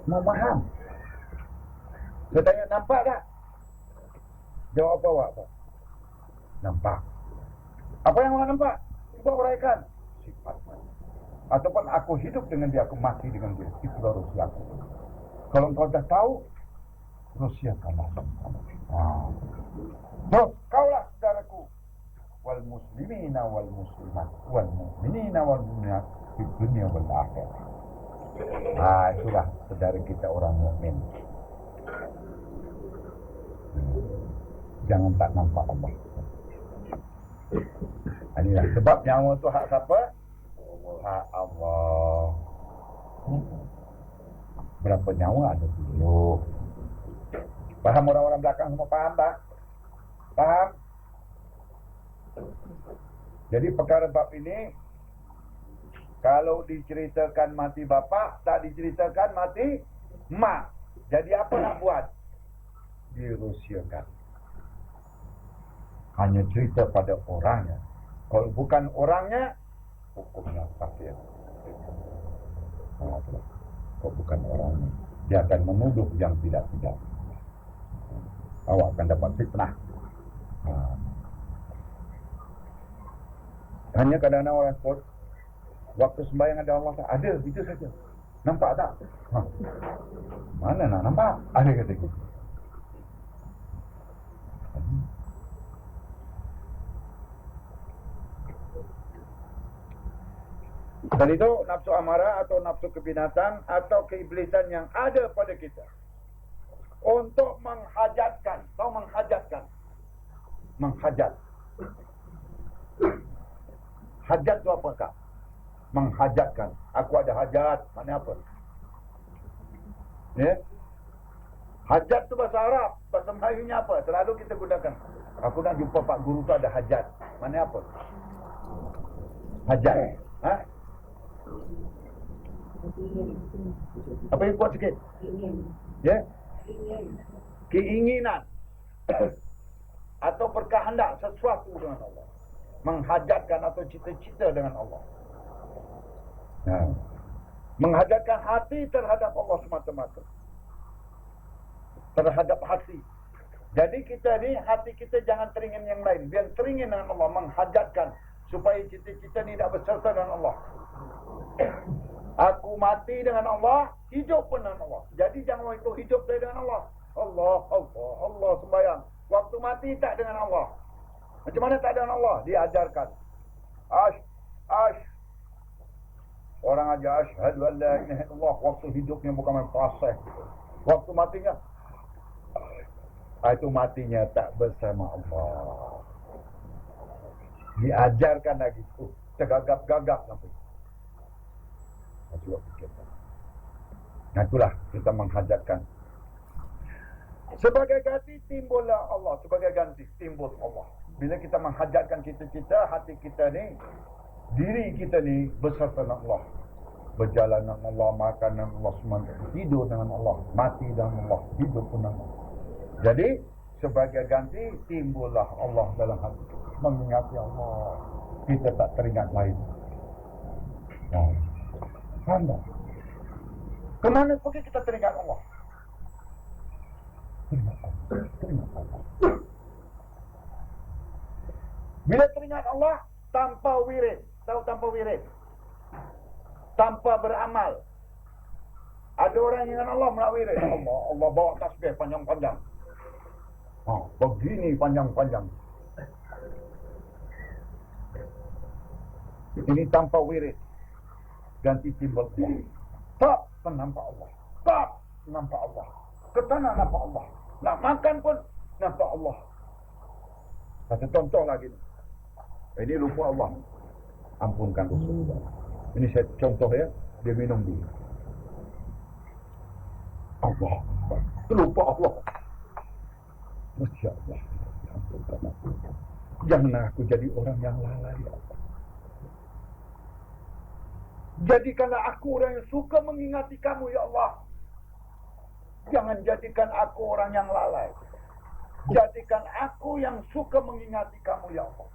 Mau faham. Saya tanya nampak tak? Jawab apa awak? Nampak. Apa yang awak nampak? Cuba uraikan. Sifatnya. Ataupun aku hidup dengan dia, aku mati dengan dia. Itulah rusia aku. Kalau engkau dah tahu, rusiakanlah. Terus kaulah saudaraku. Wal muslimina wal muslimat wal mu'minina wal mu'minat di dunia wal akhirat. Itulah saudara kita orang mukmin. Jangan tak nampak Allah. Inilah sebab nyawa tu hak siapa? Hak Allah. Berapa nyawa ada 7. Faham orang-orang belakang semua faham tak? Faham? Jadi perkara bab ini, kalau diceritakan mati bapa, tak diceritakan mati mak. Jadi apa nak buat? Dirusiakan. Hanya cerita pada orangnya. Kalau bukan orangnya, hukumnya kafir. Kalau bukan orangnya, dia akan menuduh yang tidak-tidak. Awak akan dapat fitnah. Hanya kadang-kadang orang sebut, waktu sembahyang ada Allah tak? Ada, itu saja. Nampak tak? Mana nak nampak? Ada kata gitu. Dan itu nafsu amarah atau nafsu kebinatang atau keiblisan yang ada pada kita untuk menghajatkan, atau menghajatkan, menghajat. Hajat itu apakah? Menghajatkan. Aku ada hajat, mana apa? Ya? Hajat itu bahasa Arab, bahasa Melayunya apa? Selalu kita gunakan. Aku nak jumpa Pak Guru tu ada hajat. Mana apa? Hajat. Ha? Apa yang kuat sikit? Ya? Keinginan. Atau berkehendak sesuatu dengan Allah. Menghajatkan atau cita-cita dengan Allah. Nah, menghajatkan hati terhadap Allah semata-mata. Terhadap hati. Jadi kita ni, hati kita jangan teringin yang lain. Biar teringin dengan Allah. Menghajatkan. Supaya cita-cita ni tak berserta dengan Allah. Aku mati dengan Allah. Hidup pun dengan Allah. Jadi jangan itu hidup saya dengan Allah. Allah sembahyang. Waktu mati tak dengan Allah. Macam mana tak dengan Allah? Diajarkan. Orang ajar asyhadu an la ilaha illallah. Waktu hidupnya bukan main fasih. Waktu matinya, itu matinya tak bersama Allah. Diajarkan lagi. Tergagap-gagap sampai. Nah itulah kita menghajatkan. Sebagai ganti timbullah Allah. Sebagai ganti timbul Allah. Bila kita menghajatkan cita-cita, hati kita ni, diri kita ni beserta dengan Allah. Berjalan dengan Allah, makan dengan Allah, semua. Tidur dengan Allah, mati dengan Allah, hidup pun dengan Allah. Jadi sebagai ganti timbullah Allah dalam hati kita. Mengingati Allah. Kita tak teringat lain. Anda kemana pergi kita teringat Allah? Teringat Allah. Bila teringat Allah tanpa wirid. Tahu tanpa wirid? Tanpa beramal. Ada orang yang ingat Allah melalui wirid. Allah bawa tasbih panjang-panjang. Begini panjang-panjang. Ini tanpa wirid. Ganti timbul Allah. Tak nampak Allah. Tak nampak Allah. Ke tanah nampak Allah. Nak makan pun nampak Allah. Satu contoh lagi. Ini lupa Allah. Ampunkan dosa. Ini saya contoh ya. Dia minum dulu. Allah. Lupa Allah. Masya Allah. Ampunkan aku. Janganlah aku jadi orang yang lalai. Ya Allah. Jadikanlah aku orang yang suka mengingati kamu, ya Allah. Jangan jadikan aku orang yang lalai. Jadikan aku yang suka mengingati kamu, ya Allah.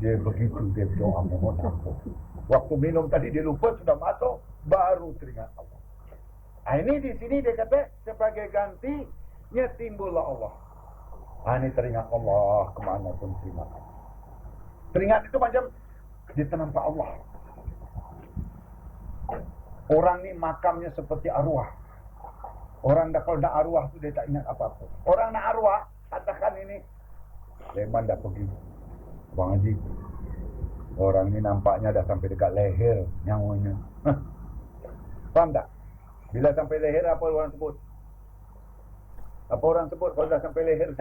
Dia begitu, dia doa mohon ampun. Waktu minum tadi dia lupa, sudah masuk, baru teringat Allah. Ini di sini dia kata, sebagai gantinya timbullah Allah. Ini teringat Allah, kemana pun teringat. Teringat itu macam, dia ternampak Allah. Orang ni makamnya seperti arwah. Orang dah kalau nak arwah tu dia tak ingat apa-apa. Orang nak arwah, katakan ini, Leman dah pergi. Bang Haji, orang ni nampaknya dah sampai dekat leher nyawanya. Faham tak? Bila sampai leher apa orang sebut? Apa orang sebut kalau dah sampai leher?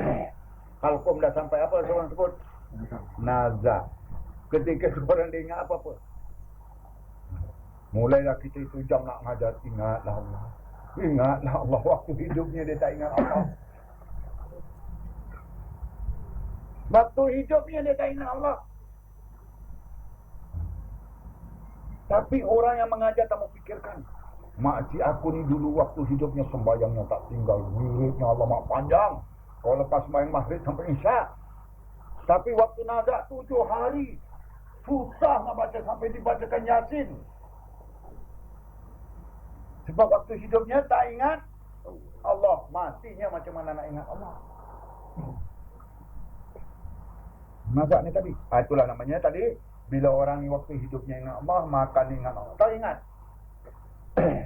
Halqum dah sampai apa orang sebut? Nazak. Ketika orang dia ingat apa-apa. Mulailah kita itu jam nak mengajar, ingatlah Allah. Ingatlah Allah. Waktu hidupnya dia tak ingat Allah. Waktu hidupnya dia tak ingat Allah. Tapi orang yang mengajar tak mau fikirkan. Makcik aku ni dulu waktu hidupnya sembahyangnya tak tinggal. Wiridnya Allah mak panjang. Kalau lepas sembahyang maghrib sampai isyak. Tapi waktu nazak 7 hari. Susah nak baca sampai dibacakan Yasin. Sebab waktu hidupnya tak ingat Allah. Matinya macam mana nak ingat Allah? Nazak ni tadi. Itulah namanya tadi. Bila orang ni waktu hidupnya ingat Allah, makan ingat Allah. Tak ingat.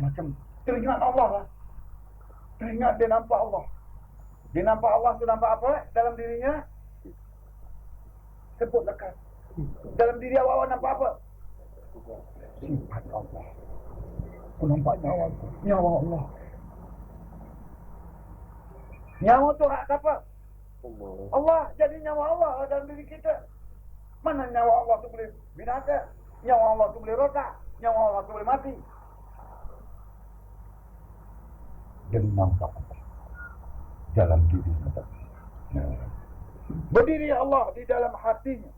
Macam teringat Allah lah. Teringat dia nampak Allah. Dia nampak Allah tu nampak apa dalam dirinya? Sebut lekat. Dalam diri awak nampak apa? Sifat Allah. Aku nampak nyawa tu. Nyawa Allah. Nyawa tu hak siapa? Allah. Jadi nyawa Allah dalam diri kita. Mana nyawa Allah tu boleh binasa? Nyawa Allah tu boleh rosak? Nyawa Allah tu boleh mati? Jadi nampak Allah dalam diri kita. Berdiri Allah di dalam hatinya.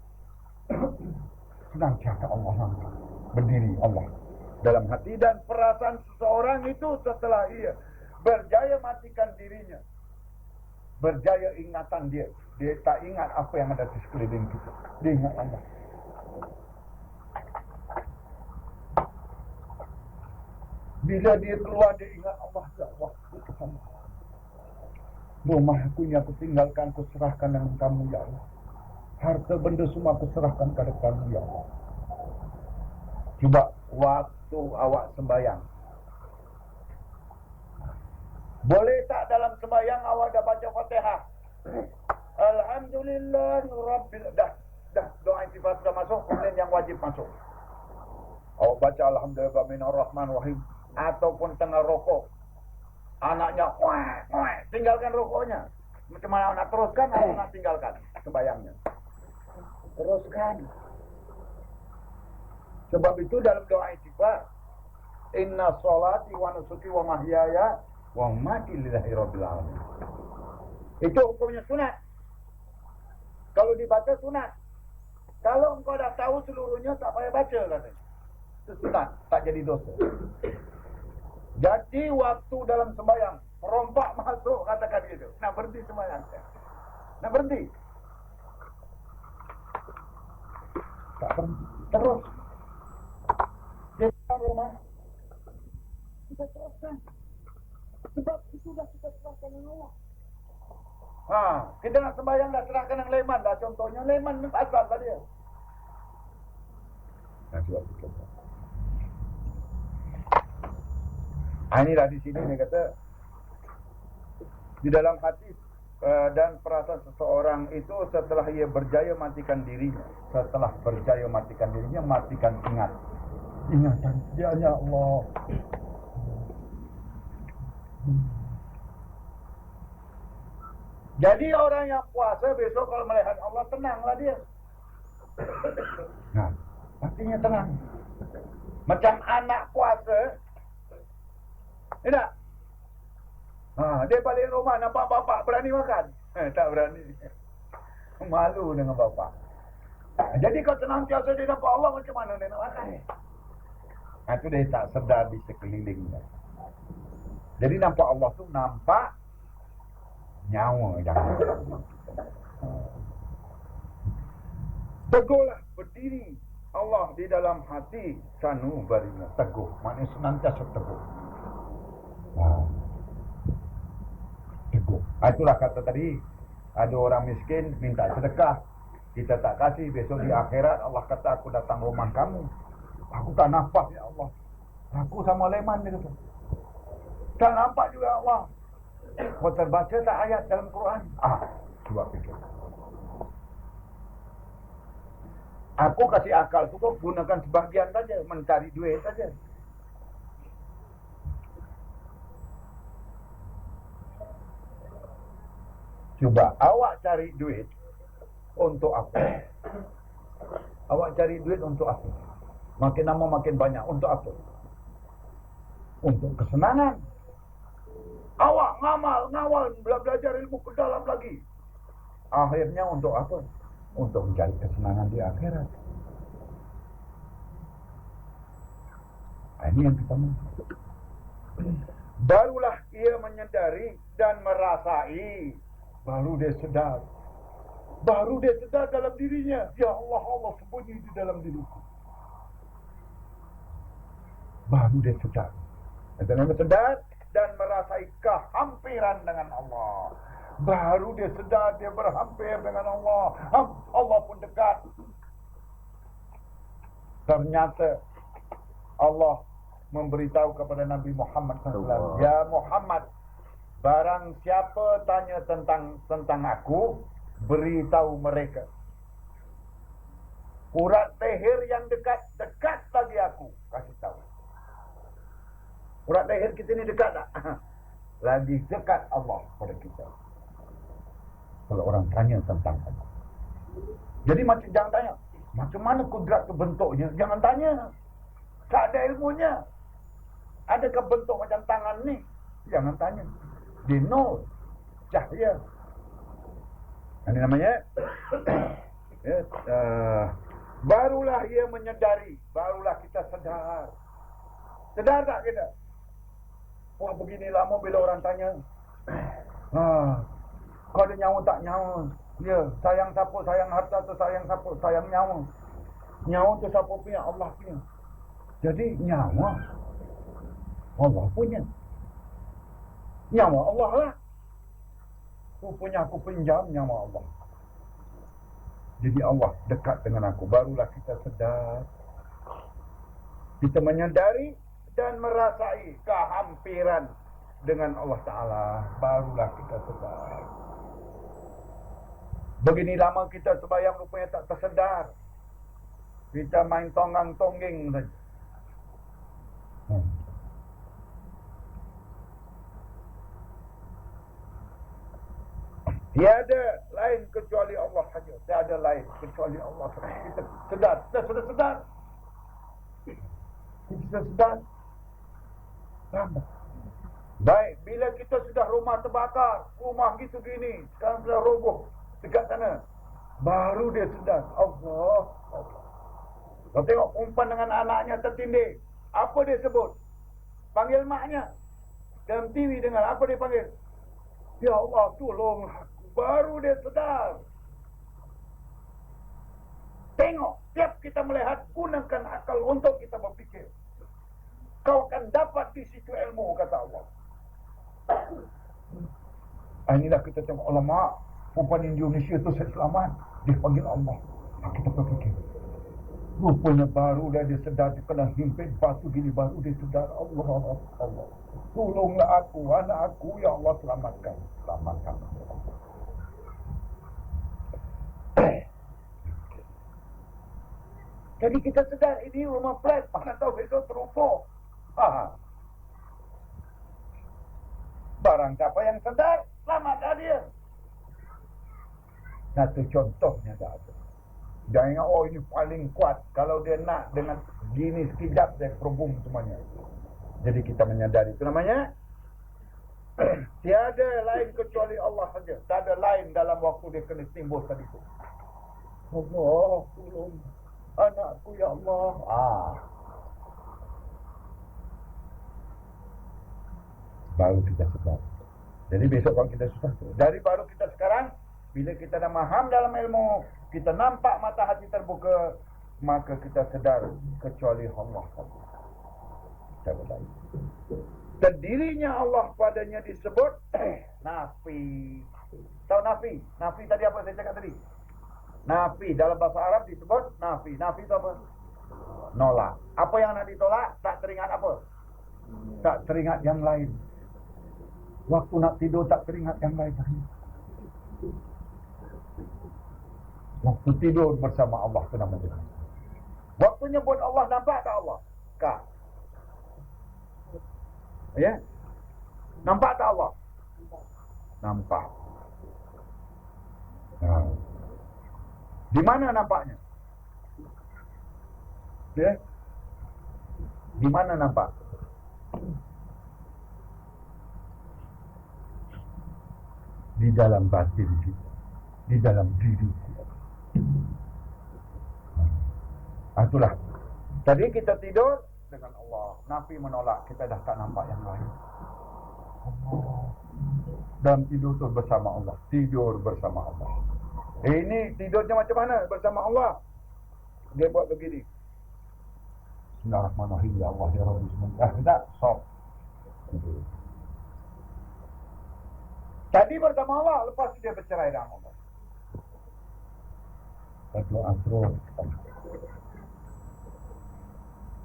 Senantiasa Allah nampak. Berdiri Allah dalam hati dan perasaan seseorang itu setelah ia berjaya matikan dirinya, berjaya ingatan dia. Dia tak ingat apa yang ada di sekeliling kita. Dia ingat Allah. Bila dia keluar, dia ingat Allah. Ya Allah, rumah aku ini aku tinggalkan, aku serahkan dengan kamu, ya Allah. Harta benda semua aku serahkan kepada kamu, ya Allah. Cuba waktu awak sembahyang, boleh tak dalam sembahyang awak dah baca Fatihah? Alhamdulillah Rabbil, dah doa intifat sudah masuk, kemudian yang wajib masuk. Awak baca Alhamdulillahirrahmanirrahim, ataupun tengah rokok, anaknya tinggalkan rokoknya. Macam mana nak teruskan atau nak tinggalkan sembahyangnya? Teruskan. Sebab itu dalam doa intifat, inna sholati wa nusuki wa mahyaya wa mamati lillahi rabbil alamin. Itu hukumnya sunat. Kalau dibaca sunat. Kalau engkau dah tahu seluruhnya, tak payah baca katanya. Itu sunat, tak jadi dosa. Jadi waktu dalam sembahyang, perompak masuk, katakan gitu. Nak berhenti sembahyang. Nak berhenti. Tak berhenti. Terus. Dia rumah. Kita teruskan. Sebab itu dah kita serahkan dengan Allah. Kita nak sembahyang dah serahkan dengan Leman dah. Contohnya Leman asal tadi. Sebab itu. Inilah di sini dia kata, di dalam hati dan perasaan seseorang itu setelah ia berjaya matikan dirinya, matikan ingatan dia hanya Allah. Jadi orang yang puasa besok kalau melihat Allah, tenanglah dia. Nah, artinya tenang. Macam anak puasa, tidak? Dia balik rumah nampak bapak berani makan. Tak berani. Malu dengan bapak. Jadi kalau senantiasa dia nampak Allah, macam mana dia nak makan? Itu dia tak sedar di sekelilingnya. Jadi nampak Allah tu nampak nyawa yang teguhlah berdiri Allah di dalam hati sanu barinya. Teguh maknanya senantiasa teguh. Teguh. Itulah kata tadi, ada orang miskin minta sedekah, kita tak kasih, besok di akhirat Allah kata aku datang rumah kamu, aku tak nampak ya Allah, aku sama Leman dia kata, tak nampak juga Allah. Kau terbaca tak ayat dalam Quran? Cuba fikir. Aku kasih akal tu kau gunakan sebahagian saja, mencari duit saja. Cuba awak cari duit untuk apa? Awak cari duit untuk apa? Makin lama makin banyak, untuk apa? Untuk kesenangan. Awak ngawal, belajar ilmu ke dalam lagi. Akhirnya untuk apa? Untuk mencari kesenangan di akhirat. Ini yang kita mau. Barulah ia menyadari dan merasai. Baru dia sedar dalam dirinya, ya Allah, Allah sembunyi di dalam diriku. Baru dia sedar. Dan merasai kehampiran dengan Allah. Baru dia sedar dia berhampir dengan Allah. Allah pun dekat. Ternyata Allah memberitahu kepada Nabi Muhammad SAW, ya Muhammad, barang siapa tanya tentang aku, beritahu mereka. Urat leher yang dekat bagi aku, kasih tahu. Urat leher kita ni dekat tak? Lagi dekat Allah pada kita. Kalau orang tanya tentang Allah. Jadi jangan tanya, macam mana kudrat tu bentuknya? Jangan tanya. Tak ada ilmunya. Adakah bentuk macam tangan ni? Jangan tanya. Di nur, cahaya. Ini namanya barulah ia menyedari, barulah kita sedar. Sedar tak kita? Wah, begini lama bila orang tanya, kau ada nyawa tak? Nyawa. Ya, sayang siapa? Sayang harta tu sayang siapa? Sayang nyawa. Nyawa tu siapa punya? Allah punya. Jadi nyawa Allah punya. Nyawa Allah lah. Rupanya aku pinjam nyawa Allah. Jadi Allah dekat dengan aku. Barulah kita sedar. Kita menyadari dan merasai kehampiran dengan Allah Ta'ala. Barulah kita sedar. Begini lama kita sembahyang rupanya tak tersedar. Kita main tonggang-tongging saja. Tiada lain kecuali Allah saja. Tiada lain kecuali Allah saja. Kita sedar. Kita sudah sedar. Kita sedar. Baik, bila kita sudah rumah terbakar, rumah gitu gini, sekarang sudah roboh dekat sana, baru dia sedar. Allah. Kau tengok umpan dengan anaknya tertindih. Apa dia sebut? Panggil maknya. Dalam TV dengar apa dia panggil? Ya Allah, tolong aku. Baru dia sedar. Tengok, tiap kita melihat, gunakan akal untuk kita berfikir. Kau akan dapat di situ ilmu, kata Allah. Inilah kita tengok ulama perempuan Indonesia tu selamat, dia panggil Allah. Kita berfikir, rupanya baru dia sedar, dia kena himpit batu gini, baru dia sedar. Allah, Allah, tolonglah aku, anak aku, ya Allah, selamatkan. Selamatkan. Jadi kita sedar ini rumah flat, mana tahu besok terumpuk. Barang siapa yang sedar, selamatlah dia. Satu contohnya dah ada. Jangan ingat, oh ini paling kuat. Kalau dia nak dengan gini sekejap, dia perubung semuanya. Jadi kita menyadari, itu namanya tiada lain kecuali Allah saja. Tak ada lain dalam waktu dia kena timbul tadi itu. Allah, tolong anakku, ya Allah. Baru kita sedar. Jadi besok kalau kita sudah dari baru kita sekarang, bila kita dah faham dalam ilmu, kita nampak mata hati terbuka, maka kita sedar kecuali Allah saja. Kita berlain. Terdirinya Allah padanya disebut nafi. Tahu nafi? Nafi tadi apa saya cakap tadi? Nafi dalam bahasa Arab disebut nafi. Nafi itu apa? Nolak. Apa yang nak ditolak? Tak teringat apa? Tak teringat yang lain. Waktu nak tidur tak teringat yang lain. Waktu tidur bersama Allah itu namanya. Waktu nyebut Allah, nampak tak Allah? Kak. Ya? Nampak tak Allah? Nampak. Di mana nampaknya? Ya? Di mana nampak? Di dalam batin kita, di dalam diri kita. Itulah. Tadi kita tidur dengan Allah, nafi menolak, kita dah tak nampak yang lain. Allah. Dan tidur tu bersama Allah, tidur bersama Allah. Ini tidurnya macam mana bersama Allah? Dia buat begini. Bismillahirrahmanirrahim. Ya Allah, ya Rabbi, bismillah. Tak, stop. Tadi bersama Allah, lepas dia bercerai dengan Allah. Berdoa terus.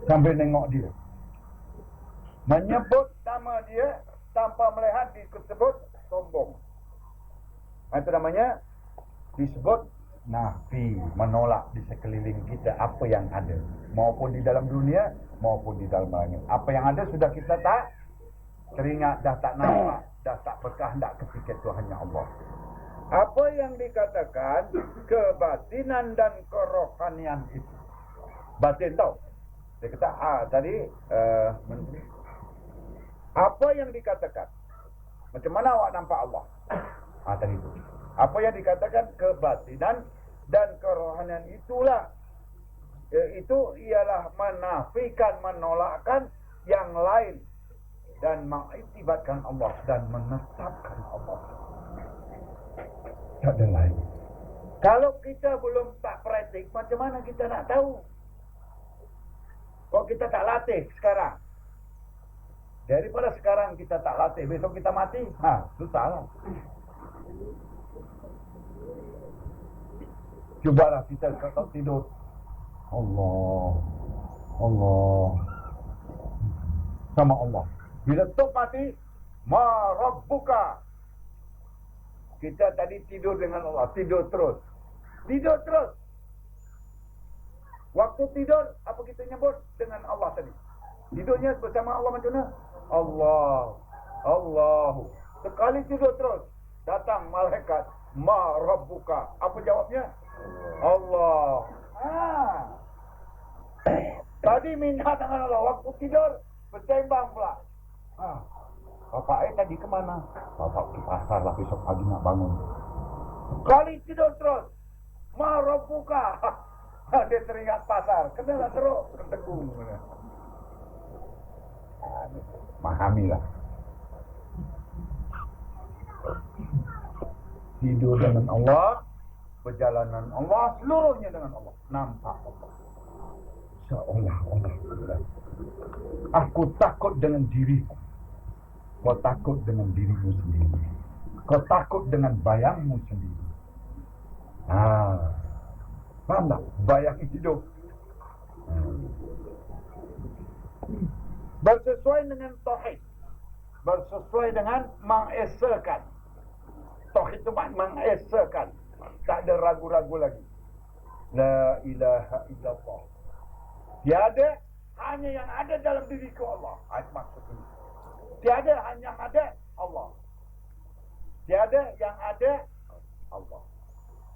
Sambil nengok dia. Menyebut nama dia, tanpa melihat disebut sombong. Itu namanya disebut nafi, menolak di sekeliling kita apa yang ada, maupun di dalam dunia maupun di dalam langit. Apa yang ada sudah kita tak teringat, dah tak nampak, dah tak berkehendak ketika itu hanya Allah. Apa yang dikatakan kebatinan dan kerohanian itu, batin tau. Dia kata tadi apa yang dikatakan, macam mana awak nampak Allah? Tadi itu. Apa yang dikatakan kebatinan dan kerohanian itulah, itu ialah menafikan, menolakkan yang lain dan mengiktibatkan Allah dan menetapkan Allah. Tak ada lain. Kalau kita belum tak praktik, macam mana kita nak tahu? Kalau kita tak latih sekarang, daripada sekarang kita tak latih, besok kita mati, susah lah. Cubalah kita kalau tidur, Allah sama Allah. Bila tok mati, ma rabbuka. Kita tadi tidur dengan Allah, tidur terus. Waktu tidur, apa kita nyebut dengan Allah tadi? Tidurnya bersama Allah macam mana? Allahu. Sekali tidur terus, datang malaikat, ma rabbuka. Apa jawabnya? Allah. Tadi minta dengan Allah, waktu tidur bersembang pula. Bapak tadi kemana? Bapak ke pasar lah, besok pagi nak bangun. Kali tidur terus, ma rabbuka. Dia teringat pasar, kena teruk, ketegung. Mahamilah. Tidur dengan Allah, perjalanan Allah, seluruhnya dengan Allah. Nampak Allah. Seolah-olah. Aku takut dengan diriku. Kau takut dengan dirimu sendiri. Kau takut dengan bayangmu sendiri. Faham tak? Bayang hidup. Bersesuai dengan tauhid. Bersesuai dengan mengesakan. Tauhid itu mengesakan. Tak ada ragu-ragu lagi. La ilaha illallah. Tiada, hanya yang ada dalam diriku Allah. Ayat maksud ini. Tiada, hanya yang ada Allah. Tiada, yang ada Allah.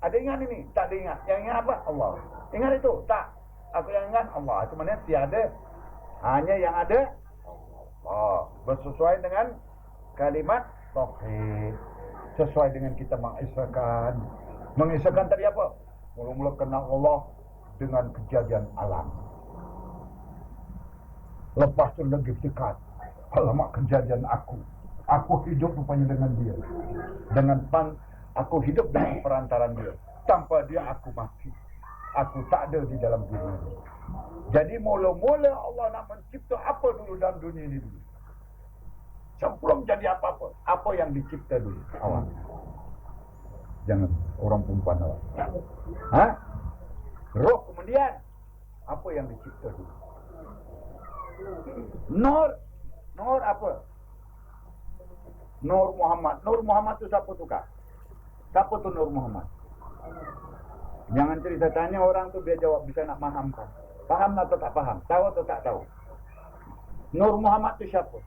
Ada ingat ini? Tak ada ingat. Yang ingat apa? Allah. Ingat itu? Tak. Aku yang ingat Allah. Itu maknanya tiada, hanya yang ada Allah. Bersesuai dengan kalimat tauhid. Sesuai dengan kita mengisahkan. Mengisahkan tadi apa? Mula-mula kenal Allah dengan kejadian alam. Lepas tu lagi dekat. Alamak, kejadian aku. Aku hidup rupanya dengan dia. Aku hidup dengan perantaran dia. Tanpa dia aku mati. Aku tak ada di dalam dunia ini. Jadi mula-mula Allah nak mencipta apa dulu dalam dunia ini dulu. Sebelum jadi apa-apa. Apa yang dicipta dulu awal. Jangan orang perempuan awal. Roh kemudian. Apa yang dicipta dulu. Nur apa? Nur Muhammad. Nur Muhammad tu siapa tu kak? Siapa tu Nur Muhammad? Jangan cerita tanya orang tu dia jawab bisa nak fahamkan. Faham atau tak faham? Tahu atau tak tahu? Nur Muhammad tu siapa?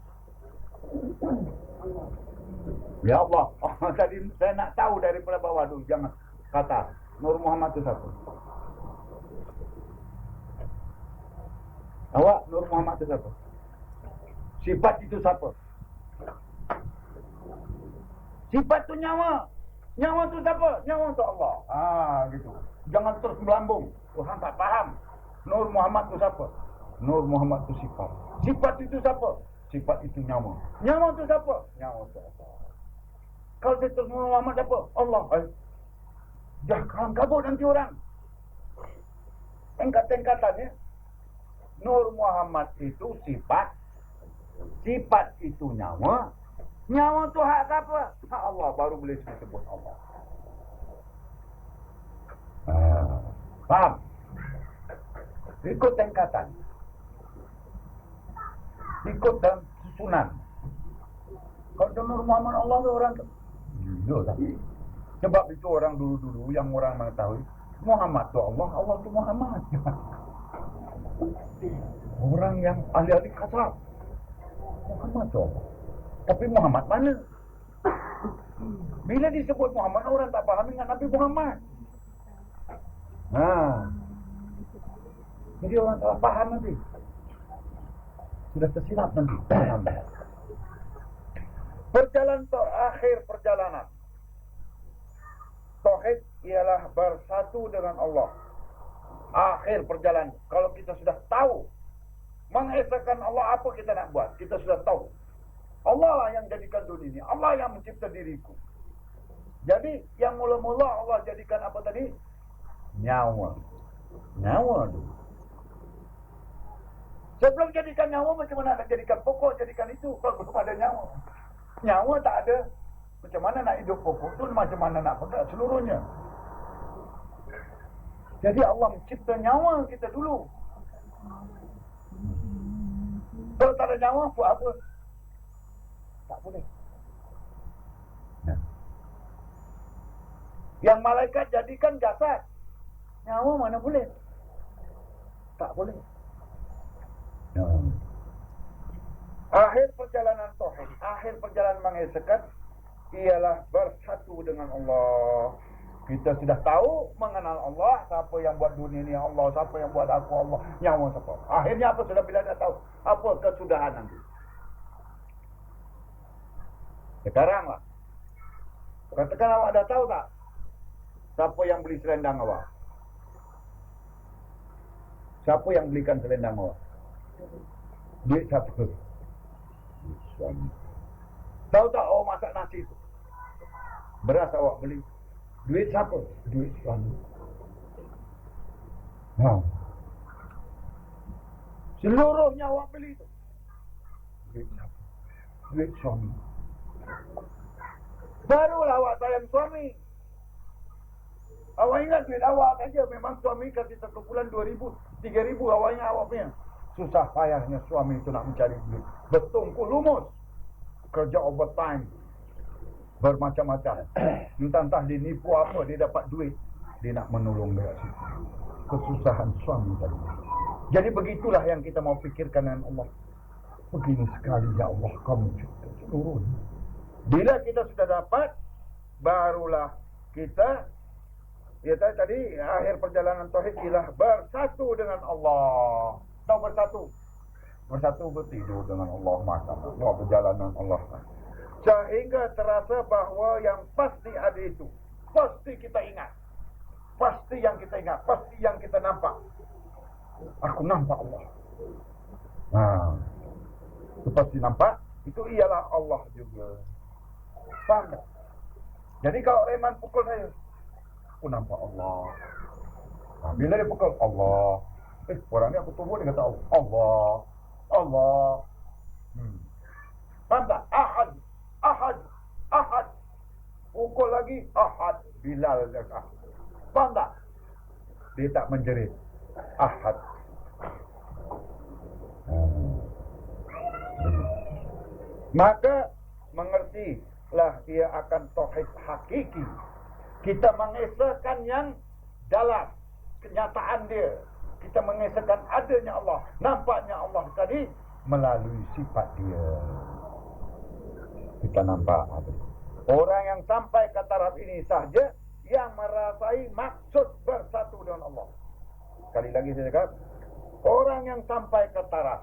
Ya Allah. Tadi saya nak tahu daripada bawah dulu. Jangan kata Nur Muhammad tu siapa? Awak Nur Muhammad tu siapa? Sifat itu siapa? Sifat tu nyawa. Nyawa tu siapa? Nyawa tu Allah. Gitu. Jangan terus melambung. Tuhan tak faham. Nur Muhammad tu siapa? Nur Muhammad tu sifat. Sifat itu siapa? Sifat itu nyawa. Nyawa tu siapa? Nyawa tu Allah. Kalau saya terus Nur Muhammad siapa? Allah. Jangan kabut nanti orang. Tingkat-tingkatannya. Nur Muhammad itu sifat. Sifat itu nyawa. Nyawa tu hak siapa? Hak Allah. Baru boleh disebut Allah. Faham? Ikut tingkatan. Ikut dalam susunan. Kalau dengar Muhammad Allah tu orang gila tak? Sebab itu orang dulu-dulu yang orang mengetahui Muhammad tu Allah, Allah tu Muhammad. Orang yang ahli-ahli kasar Muhammad tu Allah. Tapi Muhammad mana? Bila disebut Muhammad, orang tak faham dengan Nabi Muhammad. Jadi orang tak faham nanti. Sudah tersilap nanti. Perjalanan akhir perjalanan tauhid ialah bersatu dengan Allah. Akhir perjalanan. Kalau kita sudah tahu mengesahkan Allah, apa kita nak buat? Kita sudah tahu Allah lah yang jadikan dunia ini, Allah yang mencipta diriku. Jadi yang mula-mula Allah jadikan apa tadi? Nyawa. Nyawa dulu. Sebelum jadikan nyawa, macam mana nak jadikan pokok, jadikan itu kalau belum ada nyawa? Nyawa tak ada, macam mana nak hidup pokok tu, macam mana nak pegang seluruhnya? Jadi Allah mencipta nyawa kita dulu. Kalau tak ada nyawa, buat apa? Tak boleh. Nah. Yang malaikat jadikan jasad, nyawa mana boleh? Tak boleh. Nah. Akhir perjalanan tauhid, akhir perjalanan mengesahkan ialah bersatu dengan Allah. Kita sudah tahu mengenal Allah, siapa yang buat dunia ni Allah, siapa yang buat aku Allah, nyawa siapa. Akhirnya apa sudah bila dah tahu apa kesudahan nanti. Sekarang lah. Katakan awak dah tahu tak siapa yang beli selendang awak? Siapa yang belikan selendang awak? Duit siapa? Suami. Tahu tak awak masak nasi itu? Beras awak beli. Duit siapa? Duit suami. Seluruhnya awak beli itu. Duit siapa? Duit suami. Barulah awak sayang suami. Awak ingat duit awak saja. Memang suami kasih satu bulan 2,000, 3,000 awaknya awak punya. Susah payahnya suami itu nak mencari duit. Bertungku lumus. Kerja overtime. Bermacam-macam. Entah-entah dia nipu apa, dia dapat duit. Dia nak menolong dia situ. Kesusahan suami tadi. Jadi begitulah yang kita mau pikirkan dengan Allah. Begini sekali ya Allah, kamu cipta seluruhnya. Bila kita sudah dapat, barulah kita, ya tadi akhir perjalanan tauhid ialah bersatu dengan Allah. Tahu bersatu? Bersatu bertidur dengan Allah, makan Allah, perjalanan Allah. Sehingga terasa bahawa yang pasti ada itu. Pasti kita ingat. Pasti yang kita ingat. Pasti yang kita nampak. Aku nampak Allah. Itu pasti nampak. Itu ialah Allah juga. Faham tak? Jadi kalau Reman pukul saya, aku nampak Allah. Bila dia pukul Allah, orang ni aku tunggu dia kata Allah. Allah. Faham tak? Ahad. Ahad. Ahad. Pukul lagi Ahad. Bilal dekat. Faham tak? Dia tak menjerit. Ahad. Maka mengertilah dia akan tauhid hakiki. Kita mengesahkan yang dalam kenyataan dia. Kita mengesahkan adanya Allah, nampaknya Allah tadi melalui sifat dia. Kita nampak ada. Orang yang sampai ke taraf ini sahaja yang merasai maksud bersatu dengan Allah. Sekali lagi saya cakap, orang yang sampai ke taraf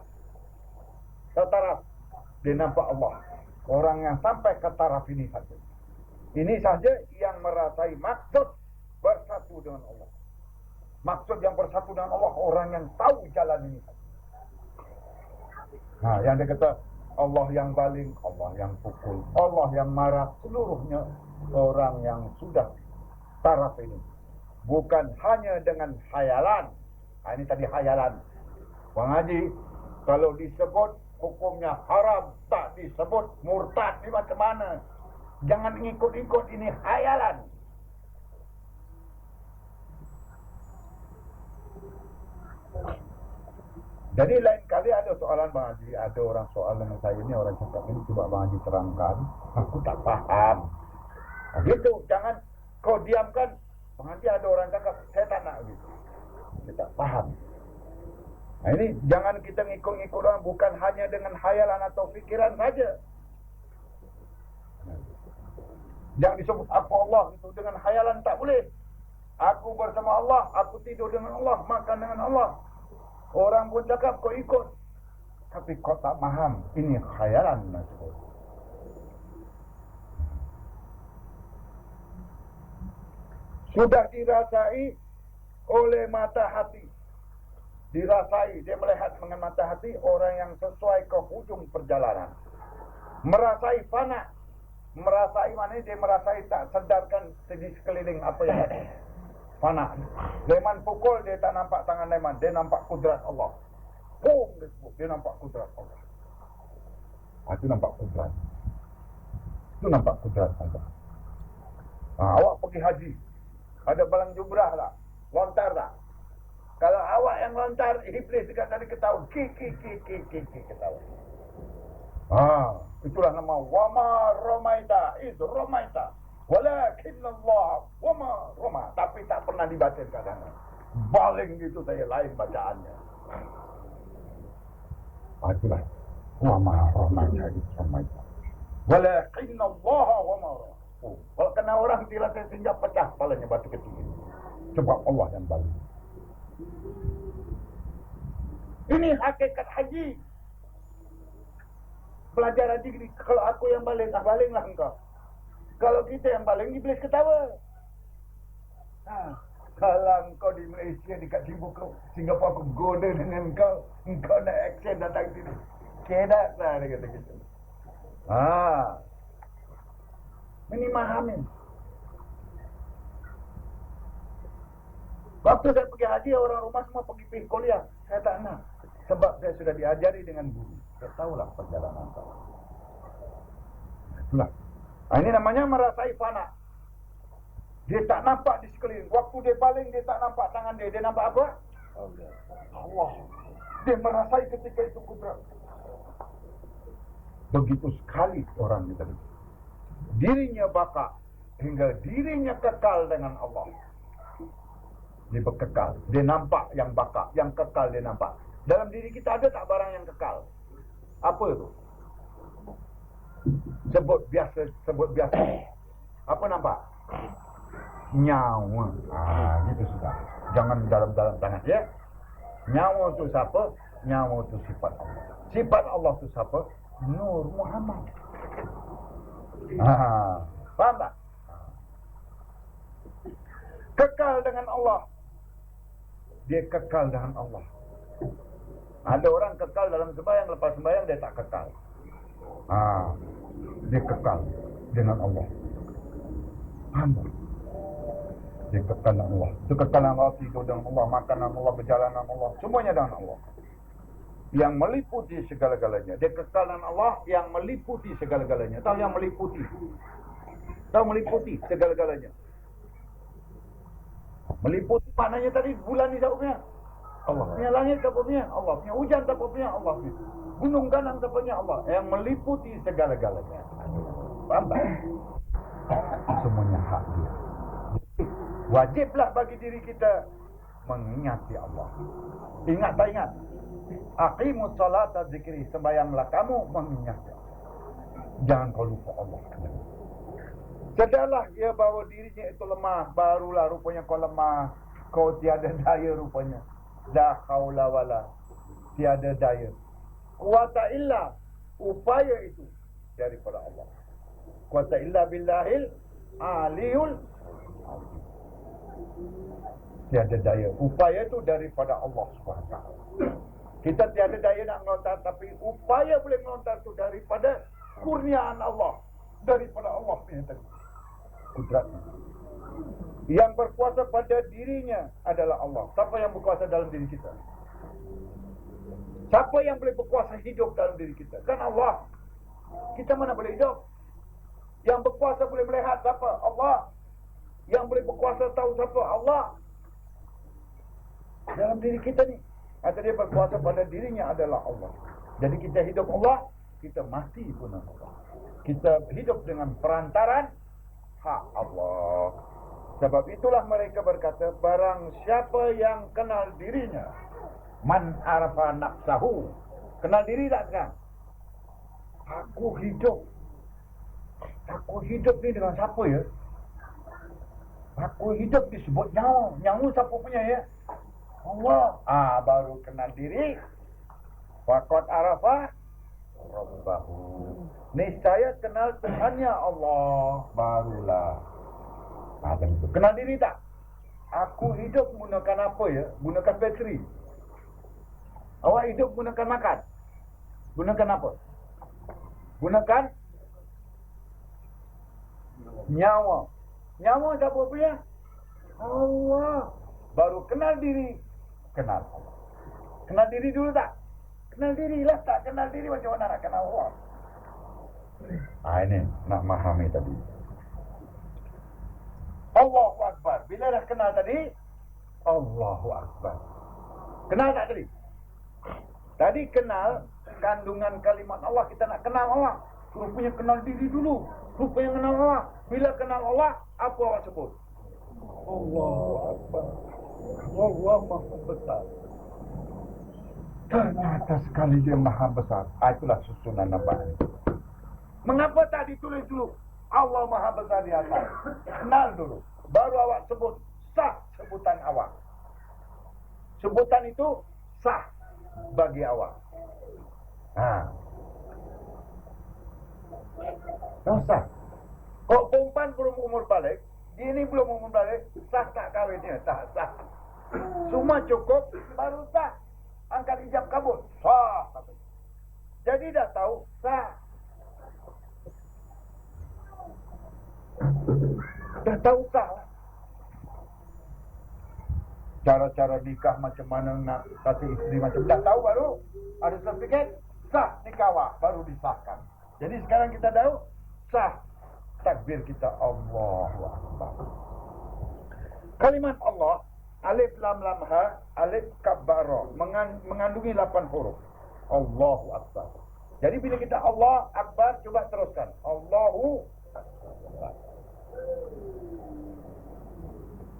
dia nampak Allah. Orang yang sampai ke taraf ini saja. Ini saja yang merasai maksud bersatu dengan Allah. Maksud yang bersatu dengan Allah, orang yang tahu jalan ini saja. Yang dia kata Allah yang baling, Allah yang pukul, Allah yang marah, seluruhnya orang yang sudah taraf ini. Bukan hanya dengan khayalan. Ini tadi khayalan. Bang Haji, kalau disebut hukumnya haram, tak disebut murtad, ni macam mana? Jangan ikut-ikut, ini khayalan. Jadi lain kali ada soalan Bang Haji, ada orang soal dengan saya ini, orang cakap ini, coba Bang Haji terangkan, aku tak faham. Nah, gitu, jangan kau diamkan. Bang Haji ada orang cakap, saya tak nak gitu. Saya tak faham. Nah ini jangan kita ngikut-ngikut orang, bukan hanya dengan khayalan atau fikiran saja. Jangan disebut aku Allah itu dengan khayalan, tak boleh. Aku bersama Allah, aku tidur dengan Allah, makan dengan Allah. Orang pun cakap kau ikut, tapi kau tak faham, ini khayalan maksud. Sudah dirasai oleh mata hati. Dirasai, dia melihat dengan mata hati orang yang sesuai ke hujung perjalanan. Merasai fana. Merasai mana dia merasai tak sedarkan di sekeliling apa yang ada. Fana. Leman pukul dia tak nampak tangan leman, dia nampak kudrat Allah. Boom, dia nampak kudrat Allah. Itu nampak kudrat. Itu nampak kudrat Allah. Awak pergi haji, ada balang jumrah lah, lontar tak? Kalau awak yang lontar, iblis dekat tadi ketawa, ketawa. Itulah nama wama romaita, itu romaita. Walakinallah wama roma, tapi tak pernah dibaca kadang. Baling gitu saya lain bacaannya. Itulah wama romaita, itu romaita. Walakinallah wama roma. Kalau kena orang dilatih sehingga pecah kepalanya batu kecil. Sebab Allah yang baling. Ini hakikat haji. Belajar haji, kalau aku yang baling, balinglah engkau. Kalau kita yang baling, iblis ketawa. Kalau engkau di Malaysia, dekat Singapura, aku goda dengan engkau nak action datang sini. Kedak lah, dia kata gitu. Ini mahamin. Waktu saya pergi haji, orang rumah semua pergi kuliah. Saya tak nak. Sebab saya sudah diajari dengan guru. Saya tahulah perjalanan saya. Itulah. Ini namanya merasai fana. Dia tak nampak di sekeliling. Waktu dia baling, dia tak nampak tangan dia. Dia nampak apa? Allah. Dia merasai ketika itu kudrat. Begitu sekali orang ini tadi. Dirinya baka hingga dirinya kekal dengan Allah. Dia berkekal. Dia nampak yang baka, yang kekal dia nampak. Dalam diri kita ada tak barang yang kekal? Apa itu? Sebut biasa. Apa nampak? Nyawa. Gitu sudah. Jangan dalam-dalam sangat ya. Nyawa itu siapa? Nyawa itu sifat Allah. Sifat Allah itu siapa? Nur Muhammad. Faham tak? Kekal dengan Allah. Dia kekal dengan Allah. Ada orang kekal dalam sembahyang, lepas sembahyang dia tak kekal. Dia kekal dengan Allah. Faham tak? Dia kekal dengan Allah. Itu kekal dengan Allah, tidur dengan Allah, makan dengan Allah, berjalan dengan Allah. Semuanya dengan Allah. Yang meliputi segala-galanya. Dia kekal dengan Allah yang meliputi segala-galanya. Tahu yang meliputi? Tahu meliputi segala-galanya? Meliputi maknanya tadi bulan ni siapa punya? Allah punya. Langit siapa punya? Allah punya. Hujan siapa punya? Allah punya. Gunung ganang siapa punya? Allah. Yang meliputi segala-galanya. Faham tak? Semuanya hak dia. Wajiblah bagi diri kita mengingati Allah. Ingat tak ingat? Aqimus salata zikri, sembahyanglah kamu mengingatnya. Jangan kau lupa Allah. Sedarlah dia bahawa dirinya itu lemah, barulah rupanya kau lemah. Kau tiada daya rupanya. La haula wala, tiada daya. Quwata illa, upaya itu daripada Allah. Quwata illa billahil aliyul. Tiada daya. Upaya itu daripada Allah SWT. Kita tiada daya nak melontar, tapi upaya boleh melontar itu daripada kurniaan Allah. Daripada Allah punya tadi. Kudratnya. Yang berkuasa pada dirinya adalah Allah. Siapa yang berkuasa dalam diri kita? Siapa yang boleh berkuasa hidup dalam diri kita? Kan Allah. Kita mana boleh hidup? Yang berkuasa boleh melihat siapa? Allah. Yang boleh berkuasa tahu siapa? Allah. Dalam diri kita ni. atau dia berkuasa pada dirinya adalah Allah. Jadi kita hidup Allah, kita mati pun Allah. Kita hidup dengan perantaran hak Allah. Sebab itulah mereka berkata, barang siapa yang kenal dirinya, man arafa nafsahu, kenal diri tak sekarang? Aku hidup ni dengan siapa ya? Aku hidup disebut nyawa. Nyawa siapa punya ya? Allah. Baru kenal diri. Faqad arafa Rabbahu. Niscaya kenal Tuhannya Allah. Barulah. Itu. Kenal diri tak? Aku hidup gunakan apa ya? Gunakan bateri. Awak hidup gunakan makan. Gunakan apa? Gunakan nyawa. Nyawa siapa punya? Allah. Baru kenal diri. Kenal Allah. Kenal diri dulu tak? Kenal diri lah. Tak kenal diri macam mana nak kenal Allah? Ini nak memahami tadi. Allahu Akbar. Bila dah kenal tadi, Allahu Akbar. Kenal tak tadi? Tadi kenal kandungan kalimat Allah. Kita nak kenal Allah. Rupanya kenal diri dulu. Rupanya kenal Allah. Bila kenal Allah, apa awak sebut? Allahu Akbar. Allah Maha Besar. Ternyata sekali dia Maha Besar. Itulah susunan nabah. Mengapa tak ditulis dulu? Allah Maha Besar di atas. Kenal dulu. Baru awak sebut sah sebutan awak. Sebutan itu sah bagi awak. Tak sah. Kok perempuan belum umur balik, dia ni belum umur balik, sah tak kahwinnya? Tak sah. Semua cukup, baru sah. Angkat hijab kabul. Sah. Jadi dah tahu, sah. Dah tahu sah. Cara-cara nikah macam mana nak kasih isteri macam dah tahu baru ada sertifikat sah nikah awak baru disahkan. Jadi sekarang kita tahu sah takbir kita Allahu Akbar. Kalimat Allah alif lam lam ha alif kaf ba ra mengandungi 8 huruf. Allahu Akbar. Jadi bila kita Allah Akbar, coba teruskan. Allahu Akbar.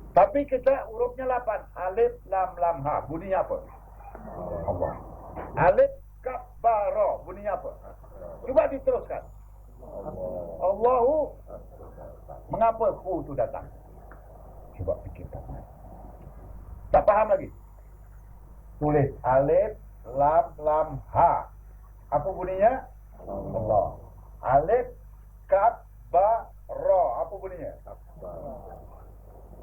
Tapi kita hurufnya 8. Alif, lam, lam, ha. Bunyinya apa? Allah. Alif, kaf, ba, ra. Bunyinya apa? Cuba diteruskan. Allahu. Mengapa hu itu datang? Coba fikirkan. Tak faham lagi? Tulis alif, lam, lam, ha. Apa bunyinya? Allah. Alif, kaf, ba, ra. Apa bunyinya?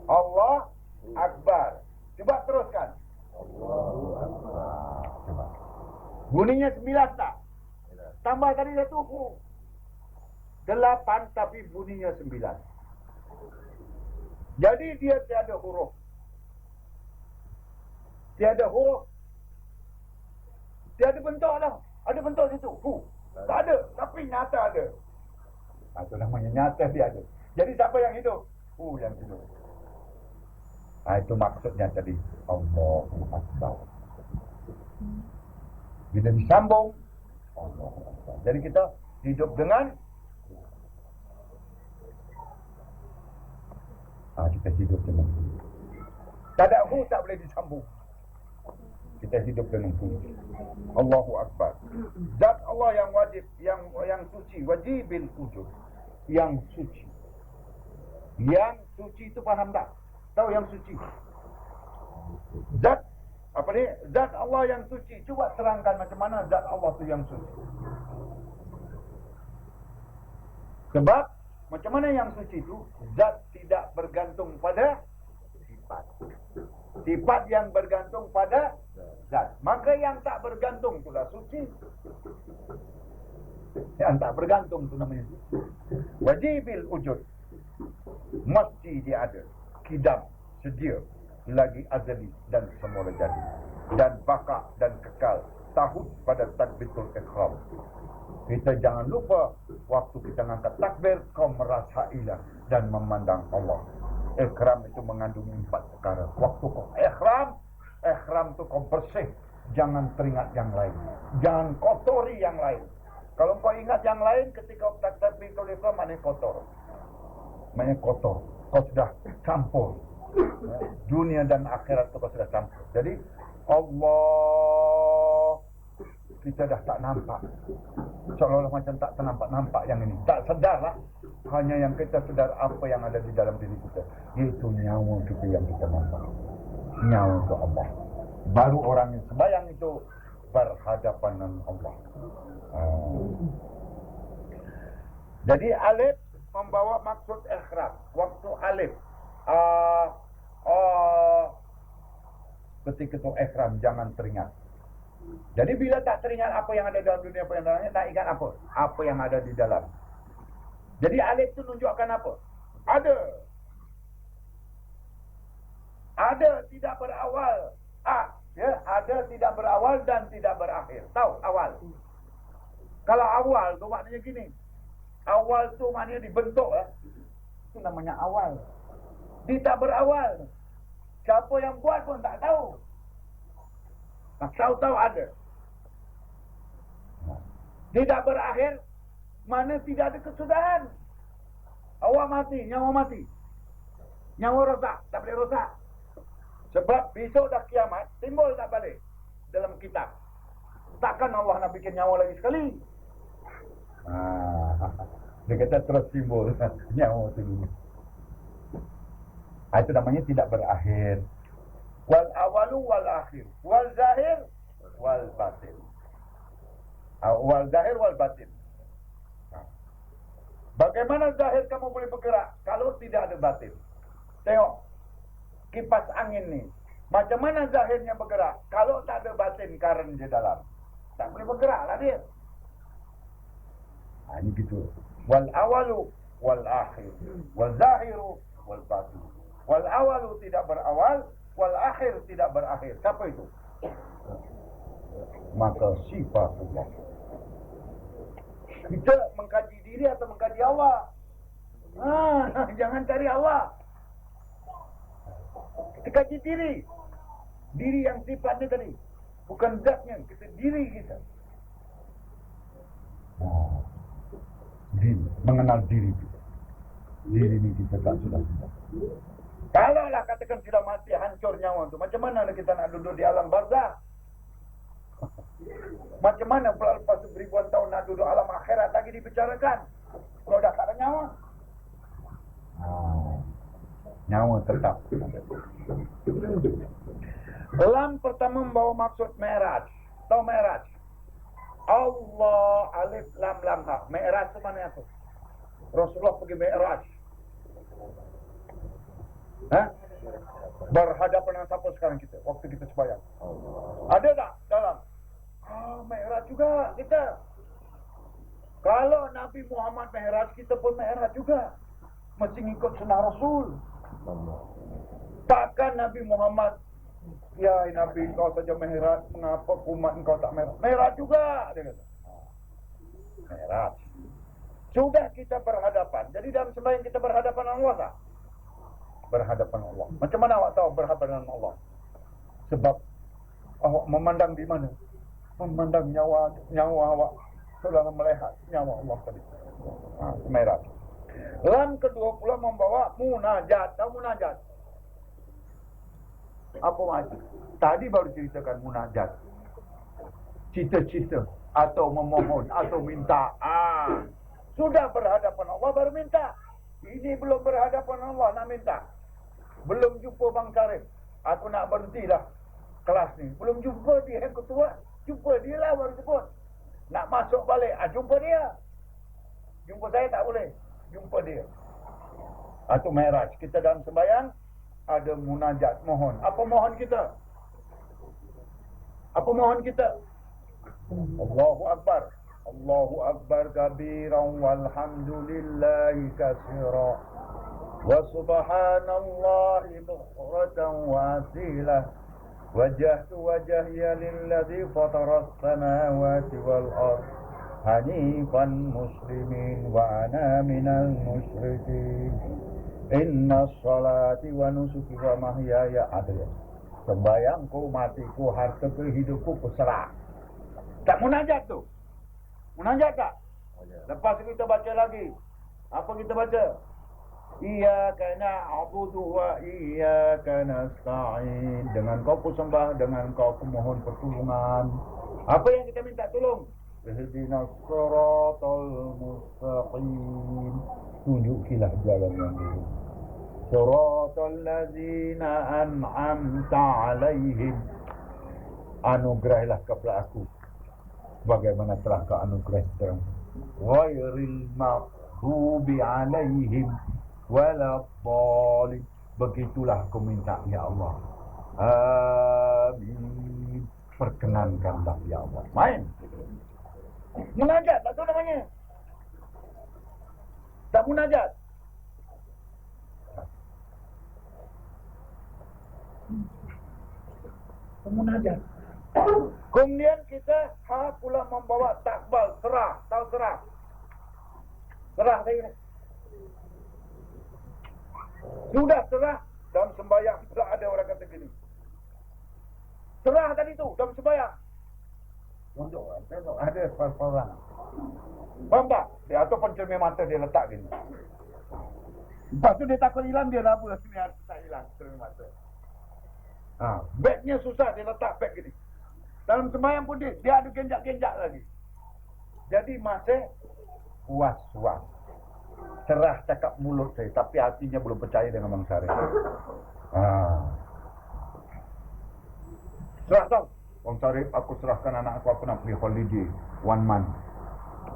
Allah Akbar. Cuba teruskan. Allahu Akbar. Coba. Bunyinya 9 tak? Tambah tadi 1 hu. 8 tapi bunyinya 9. Jadi dia tiada huruf. Tiada huruf. Tiada bentuk dah. Ada bentuk situ. Hu. Tak ada. Tapi nyata ada. Itu namanya nyata dia ada. Jadi siapa yang hidup? Hu yang hidup. Itu maksudnya tadi Allahu Akbar. Bila disambung Allahu Akbar. Jadi kita hidup dengan kita hidup dengan tak ada hu, tak boleh disambung. Kita hidup dengan hu. Allahu Akbar. Zat Allah yang wajib, yang suci, wajibil wujud. Yang suci. Yang suci itu faham tak? Tahu yang suci. Zat apa ni? Zat Allah yang suci. Cuba terangkan macam mana zat Allah tu yang suci. Sebab macam mana yang suci itu? Zat tidak bergantung pada sifat. Sifat yang bergantung pada zat. Maka yang tak bergantung itulah suci. Yang tak bergantung itu namanya suci. Wajibil wujud. Mesti dia ada. Kidam, sedia, lagi azali dan semula jadi, dan baka dan kekal, tahut pada takbiratul ihram. Kita jangan lupa waktu kita mengangkat takbir, kau merasailah dan memandang Allah. Ihram itu mengandungi 4 perkara. Waktu kau ihram itu kau bersih jangan teringat yang lain. Jangan kotori yang lain. Kalau kau ingat yang lain ketika takbir itu maknanya kotor. Maknanya kotor. Kau sudah campur. Dunia dan akhirat itu kau sudah campur. Jadi Allah kita dah tak nampak. Seolah-olah macam tak ternampak-nampak yang ini. Tak sedarlah. Hanya yang kita sedar apa yang ada di dalam diri kita. Iaitu nyawa kita yang kita nampak. Nyawa itu Allah. Baru orang yang sembahyang itu berhadapan dengan Allah. Jadi alif membawa maksud ikhram. Waktu alif ketika itu ikhram jangan teringat. Jadi bila tak teringat apa yang ada dalam dunia, apa yang dalamnya, tak ingat apa? Apa yang ada di dalam. Jadi alif itu menunjukkan apa? Ada tidak berawal. Ya, ada tidak berawal dan tidak berakhir. Tahu awal. Kalau awal tu maknanya gini. Awal tu maknanya dibentuk ya. Itu namanya awal. Dia tak berawal. Siapa yang buat pun tak tahu. Tahu-tahu ada. Tidak berakhir, mana tidak ada kesudahan. Awak mati, nyawa mati. Nyawa rosak, tak boleh rosak. Sebab besok dah kiamat, timbul tak balik dalam kitab. Takkan Allah nak bikin nyawa lagi sekali. Dia kata terus timbul nyawa tu. Itu namanya tidak berakhir. Wal awalu wal akhir, wal zahir wal batin. Wal zahir wal batin. Bagaimana zahir kamu boleh bergerak kalau tidak ada batin? Tengok kipas angin ni. Macam mana zahirnya bergerak kalau tak ada batin current di dalam? Tak boleh bergeraklah dia. Ini gitu. Wal awalu wal akhir, wal zahiru wal batin. Wal awalu tidak berawal, wal akhir tidak berakhir. Siapa itu? Maka sifat Allah. Kita mengkaji diri atau mengkaji Allah? Jangan cari Allah. Kita kaji diri. Diri yang sifatnya tadi. Bukan zatnya, kita diri kita. Diri, mengenal diri kita. Diri ini kita tak sudah. Kalaulah katakan sudah mati, hancur nyawa itu, macam mana kita nak duduk di alam barzah? Macam mana pula lepas beribuan tahun nak duduk alam akhirat lagi dibicarakan? Kalau dah tak ada nyawa. Nyawa tetap. Lam pertama membawa maksud Mi'raj. Tahu Mi'raj? Allah alif lam lam ha. Mi'raj itu mana itu? Rasulullah pergi Mi'raj. Berhadapan dengan siapa sekarang kita? Waktu kita sembahyang. Ada tak dalam? Mi'raj juga kita. Kalau Nabi Muhammad Mi'raj, kita pun Mi'raj juga. Mesti ikut sunnah Rasul. Takkan Nabi Muhammad, ya Nabi kau saja Mi'raj, mengapa umat kau tak Mi'raj? Mi'raj juga, dia kata. Mi'raj. Sudah kita berhadapan. Jadi dalam sembahyang kita berhadapan dengan Allah tak? Berhadapan Allah. Macam mana awak tahu berhadapan dengan Allah? Sebab awak memandang di mana? Memandang nyawa awak sudah melihat nyawa Allah tadi. Mi'raj. Lam kedua pula membawa munajat. Tahu munajat? Apa maksud? Tadi baru ceritakan munajat. Cita-cita atau memohon atau minta. Sudah berhadapan Allah baru minta. Ini belum berhadapan Allah nak minta. Belum jumpa Bang Karim. Aku nak berhenti dah kelas ni. Belum jumpa dia yang ketua. Jumpa dia lah baru sebut. Nak masuk balik. Jumpa dia. Jumpa saya tak boleh. Jumpa dia. Atau Mi'raj. Kita dalam sembahyang ada munajat, mohon. Apa mohon kita? Apa mohon kita? Allahu Akbar. Allahu Akbar kabiran walhamdulillahi katsira. Wa subhanallahi bukratan wa asilah. Wajahtu wajhiya lilladzi fataras samawati wal ardh hanifan muslimin wa ana minal musyrikin. Inna sholati wa nusuki wa mahyaya adil. Sembayangku, matiku, hartaku, hidupku, kuserah. Tak munajat tu. Munajat tak? Lepas kita baca lagi. Apa kita baca? Iyyaka na'budu wa iyyaka nasta'in. Dengan kau ku sembah, dengan kau ku mohon pertolongan. Apa yang kita minta tolong? Ihdinas siratal mustaqim. Tunjukilah jalan yang lurus. Siratal ladzina an'amta 'alaihim. Anugerahilah kepada aku bagaimana telah kau anugerahkan. Ghairil maghdubi 'alaihim waladdallin. Begitulah aku minta ya Allah. Amin. Perkenankanlah ya Allah. Main. Munajat, tak tahu namanya. Tak munajat. Munajat. Kemudian kita pula membawa takbal, serah, tahu serah. Serah tadi. Sudah serah dalam sembahyang. Tak ada orang kata gini. Serah tadi tu dalam sembahyang. Untuk ada orang. Faham tak? Dia ataupun cermin mata dia letak gini. Lepas tu dia takut hilang, dia raba sini tak hilang cermin mata. Bagnya susah, dia letak bag gini. Dalam sembahyang pun dia ada genjak-genjak lagi. Jadi masih was-was. Cerah cakap mulut saya, tapi hatinya belum percaya dengan Bang Syarif. Serah tahu. Bang Syarif, aku serahkan anak aku nak pergi holiday 1 month.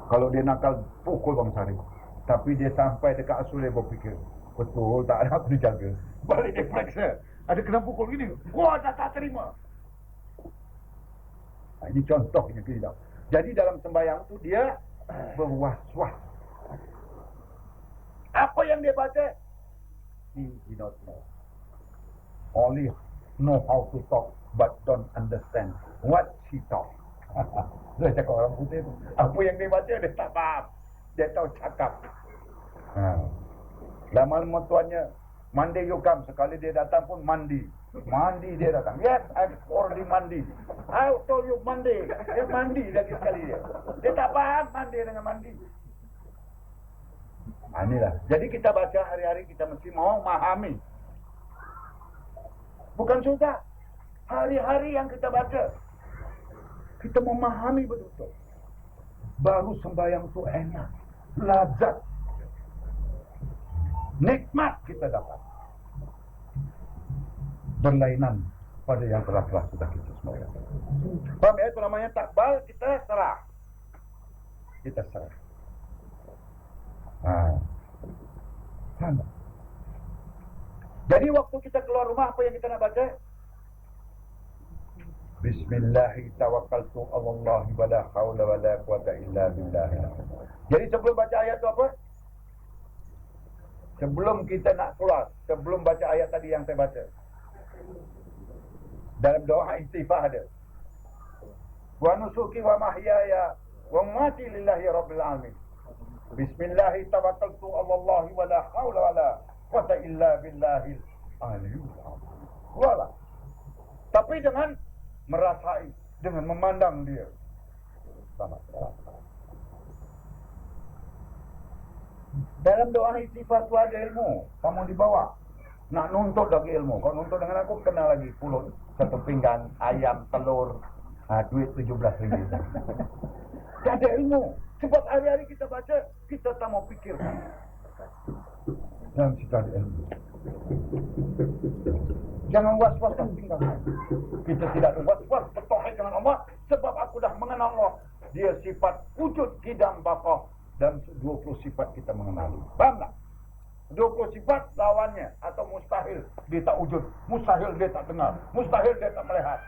Kalau dia nakal, pukul Bang Syarif. Tapi dia sampai dekat Asul, dia berfikir, betul tak ada aku dijaga. Balik dia periksa. Ada kena pukul gini. Gua tak terima. Ini contohnya kita. Jadi dalam sembahyang tu dia berwas-was. Apa yang dia baca? He did not know. Only know how to talk but don't understand what she talk. Saya cakap orang putih tu. Apa yang dia baca dia tak faham. Dia tahu cakap. Lama-lama tuannya, Monday you come. Sekali dia datang pun mandi. Mandi dia datang. Yes, I've already mandi. I told you Monday. Dia mandi lagi sekali dia. Dia tak faham mandi dengan mandi. Inilah. Jadi kita baca hari-hari, kita mesti mau memahami. Bukan susah. Hari-hari yang kita baca, kita memahami betul-betul. Baru sembahyang itu enak. Lazat. Nikmat kita dapat. Berlainan pada yang telah sudah kita sembahyang. Faham ya? Itu namanya takbal, kita serah. Kita serah. Faham? Jadi waktu kita keluar rumah, apa yang kita nak baca? Bismillahi tawakkaltu alallahi wa la hawla wa la quwata illa billah. Jadi sebelum baca ayat tu apa? Sebelum kita nak keluar, sebelum baca ayat tadi yang saya baca, dalam doa istighfar ada, wa nusuki wa mahyaya wa mamati lillahi rabbil alamin. Bismillahi tawakkaltu alallahi wa la hawla wa la quwata illa billahil aliyyil azim. Wala. Tapi dengan merasai, dengan memandang dia. Sama. Dalam doa istighfar tu ada ilmu. Kamu dibawa. Nak nuntut lagi ilmu. Kau nuntut dengan aku, kena lagi pulut. Satu pinggan, ayam, telur. Duit 17 ringgit. Tak ada ilmu. Sebab hari-hari kita baca, kita tak mau fikirkan. Dan kita ada ilmu. Jangan was-was dan tinggalkan. Kita tidak ada was-was bertauhid dengan Allah. Sebab aku dah mengenal Allah. Dia sifat wujud, qidam, baqah. Dan 20 sifat kita mengenali. Faham tak? 20 sifat lawannya. Atau mustahil dia tak wujud. Mustahil dia tak dengar. Mustahil dia tak melihat.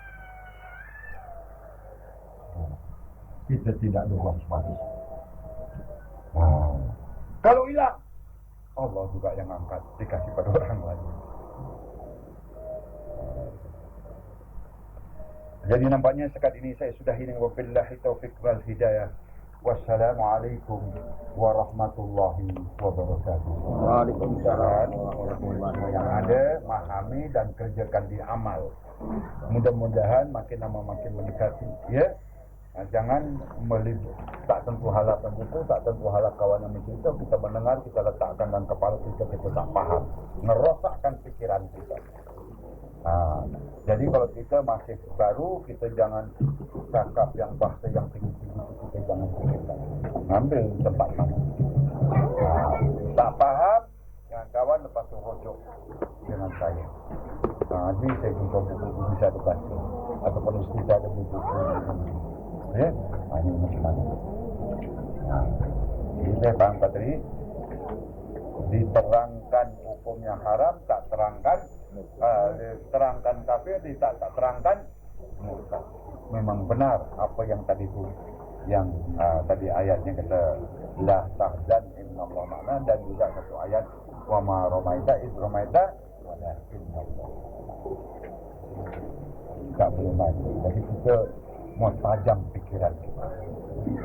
Kita tidak ada was-was. Kalau hilang, Allah juga yang angkat, dikasih pada orang lain. Jadi nampaknya sekat ini saya sudah ini. Wabillahi taufiq wal hidayah. Wassalamualaikum warahmatullahi wabarakatuh. Waalaikumsalam warahmatullahi Yang ada, memahami dan kerjakan di amal. Mudah-mudahan makin lama makin mendekati, ya. Jangan tak tentu halapan buku, tak tentu halap kawan yang kita mendengar, kita letakkan dalam kepala kita tak faham, ngerosakkan pikiran kita. Jadi kalau kita masih baru, kita jangan cakap yang bahasa yang tinggi-tinggi, kita jangan pikirkan, ngambil tempat mana. Tak faham, yang kawan lepas tu rujuk dengan saya. Jadi saya jumpa buku-buku bisa dibaca, ataupun mesti saya ada buku-buku. Ya, ini macam mana? Jadi saya faham tadi, diterangkan hukum yang haram, tak terangkan, diterangkan kafir, tak terangkan murtad. Memang benar apa yang tadi itu, yang tadi ayatnya kata la tahzan innallaha ma'ana, dan juga satu ayat wa ma ramaita iz ramaita walakinna Allah. Tak boleh main. Jadi kita mau tajam pikiran kita.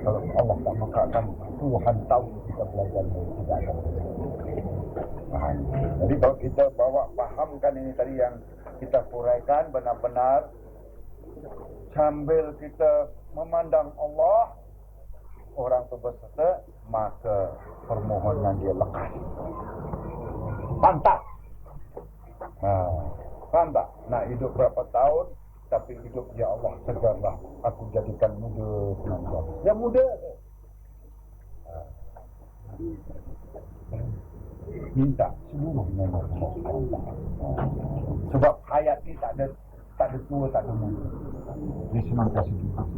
Kalau Allah tak makakan, Tuhan tahu kita belajar tidak ada. Jadi kalau kita bawa fahamkan ini tadi yang kita huraikan benar-benar sambil kita memandang Allah, orang itu berserta, maka permohonan dia lekas. Pantas. Pantas. Nak hidup berapa tahun, tapi hidup ya Allah segarlah. Aku jadikan muda senantiasa. Ya muda. Minta seluruhnya Allah. Sebab hayat ni tak ada tua, tak ada muda. Dia senantiasa hidup.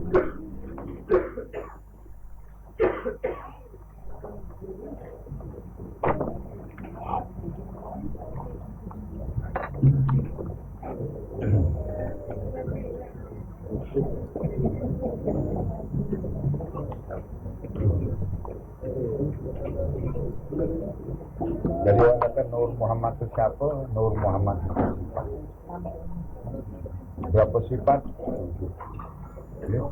Jadi orang kata Nur Muhammad itu siapa? Nur Muhammad itu sifat. Berapa sifat? Ya.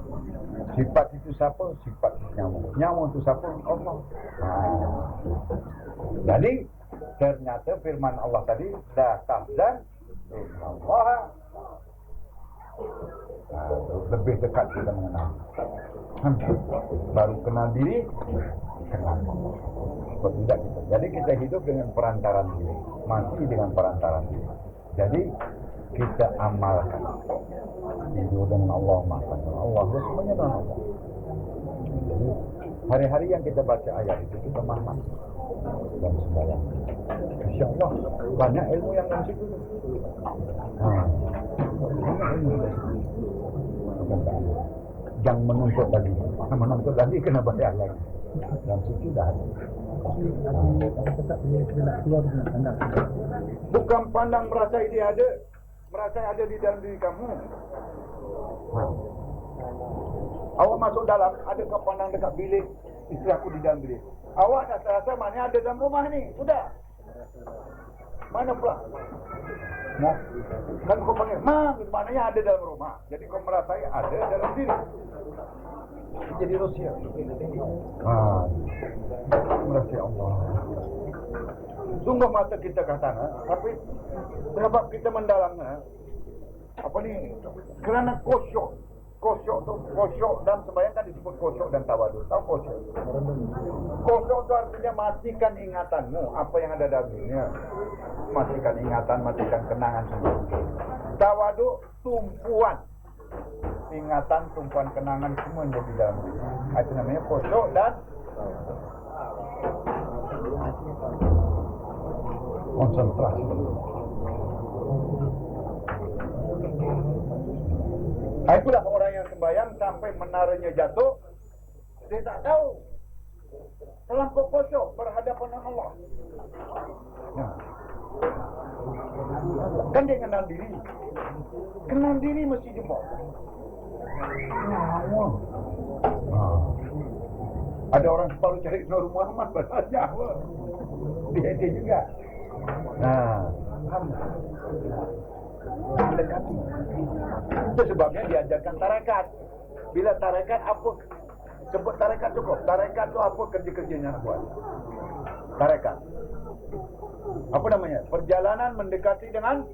Sifat itu siapa? Sifat nyawa. Nyawa itu siapa? Allah. Jadi ternyata firman Allah tadi, la tahzan innallaha. Lebih dekat kita mengenal. Baru kenal diri, kenal Allah. Sebab tidak kita. Jadi kita hidup dengan perantaran diri, mati dengan perantaran diri. Jadi kita amalkan. Hidup dengan Allah, makan dengan Allah, semuanya dengan Allah. Jadi hari-hari yang kita baca ayat itu kita mahmat dan sembahyang. InsyaAllah banyak ilmu yang dalam situ. Jangan menuntut lagi kena bayar lagi. Dan situ dah ada. Bukan pandang merasa dia ada, merasa ada di dalam diri kamu. Awak masuk dalam, ada kau pandang dekat bilik isteri aku di dalam bilik. Awak dah terasa mana ada dalam rumah ni, sudah. Mana pula? Nah, kan kau panggil, maknanya ada dalam rumah. Jadi kau merasa ada dalam diri. Jadi Rusia. Merasa Allah. Sungguh mata kita ke sana, tapi sebab kita mendalamnya, apa ni? Kerana kosyok dan sembahyang kan disebut kosyok dan tawaduk. Tahu kosyok? Kosyok itu artinya matikan ingatanmu apa yang ada dalam dunia. Matikan ingatan, matikan kenangan semua. Tawaduk tumpuan ingatan, tumpuan kenangan semua yang di dalam diri. Itu namanya kosyok dan konsentrasi. Itulah orang yang sembahyang sampai menaranya jatuh, dia tak tahu dalam kosyok berhadapan dengan Allah. Kan dia kenal diri mesti jumpa. Ada orang selalu cari Nur Muhammad padahal Jawa. Dia juga. Itu sebabnya diajarkan tarekat. Bila tarekat apa? Sebut tarekat cukup. Tarekat tu apa kerja-kerjanya nak buat? Tarekat. Apa namanya? Perjalanan mendekati dengan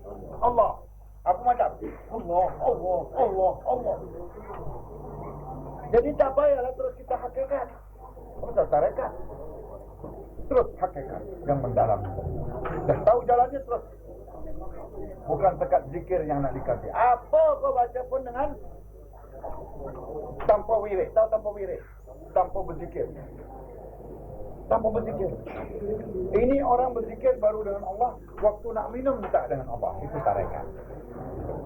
Allah. Apa macam? Allah, Allah, Allah, Allah. Jadi tak payahlah terus kita hakikat. Apa tarekat? Terus hakikat yang mendalam. Dah tahu jalannya terus. Bukan sekat zikir yang nak dikasih. Apa kau baca pun dengan tanpa wirid. Tahu tanpa wirid? Tanpa berzikir. Tanpa berzikir. Ini orang berzikir baru dengan Allah. Waktu nak minum tak dengan Allah. Itu tarekat.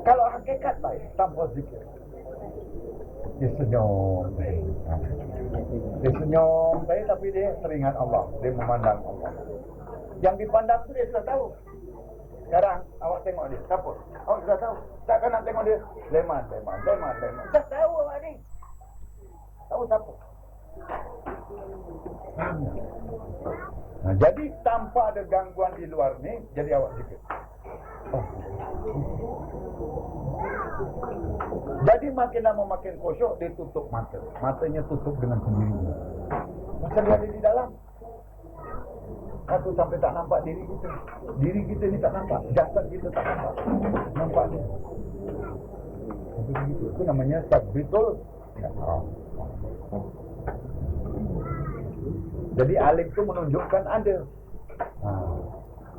Kalau hakikat baik, tanpa zikir. Dia senyum. Dia senyum baik, tapi dia teringat Allah. Dia memandang Allah. Yang dipandang tu dia sudah tahu. Sekarang awak tengok dia. Siapa? Awak sudah tahu. Takkan nak tengok dia. Leman. Dah tahu awak ni. Tahu siapa? Nah, jadi tanpa ada gangguan di luar ni, jadi awak zikir. Oh. Jadi makin lama makin khusyuk, dia tutup mata. Matanya tutup dengan sendirinya. Macam dia ada di dalam. Satu sampai tak nampak diri kita. Diri kita ni tak nampak. Jasad kita tak nampak. Nampak dia. Itu namanya tasbitul. Jadi alim tu menunjukkan ada.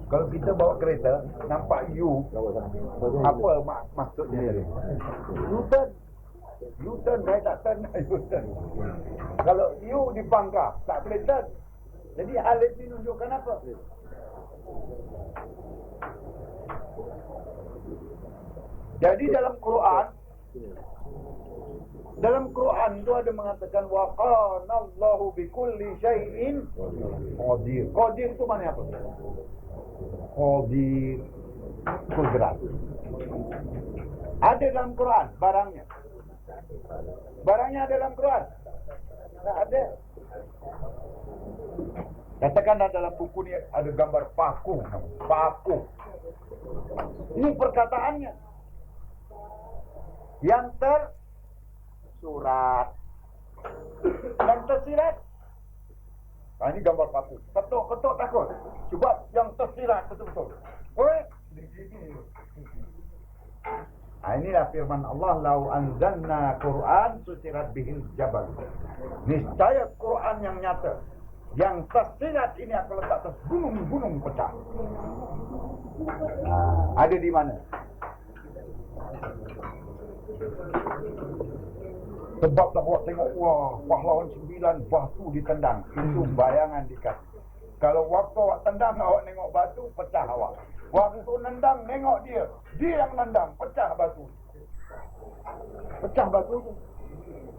Kalau kita bawa kereta, nampak U, apa maksudnya tadi? U-turn. U-turn, saya tak turn. U-turn. Kalau U dipangkah, tak boleh turn. Jadi alim ni menunjukkan apa? Jadi dalam Quran itu ada mengatakan wa qana Allahu bi kulli syai'in qadir. Qadir itu maknanya apa? Qadir, kudrat. Ada dalam Quran barangnya. Barangnya ada dalam Quran. Tak ada. Katakanlah dalam buku ni ada gambar paku. Paku. Ini perkataannya. Yang tersurat. Yang tersirat. Nah, ini gambar paku. Ketuk takut. Cuba yang tersirat betul-betul. Nah, inilah firman Allah, lau anzalna Quran susirat bihil jabal. Niscaya Quran yang nyata, yang tersirat ini aku letak atas gunung-gunung pecah. Ada di mana? Sebab tak buat tengok, wah, pahlawan 9 batu ditendang. Itu bayangan dikasih. Kalau waktu awak tendang, awak tengok batu, pecah awak. Waktu nendang, tengok dia. Dia yang nendang, pecah batu. Pecah batu tu.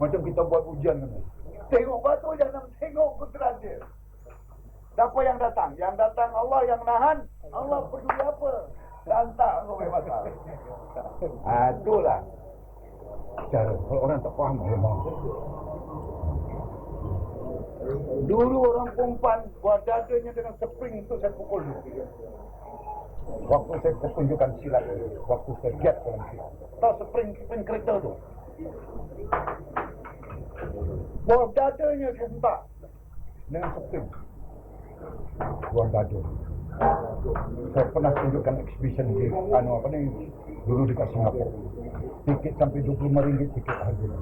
Macam kita buat ujian ni. Tengok batu, jangan tengok kudrat dia. Siapa yang datang? Yang datang Allah, yang nahan. Allah peduli apa? Lantak kau masalah. Itulah cara. Kalau orang tak faham, memang. Dulu orang perempuan buat dadanya dengan spring itu saya pukul dia. Waktu saya tunjukkan silat, waktu saya giat dalam silat. Tahu spring kereta tu? Buat dadanya sentak dengan spring. Buat dada. Saya pernah tunjukkan exhibition di dulu dekat Singapura. Tiket sampai RM25 tiket harganya.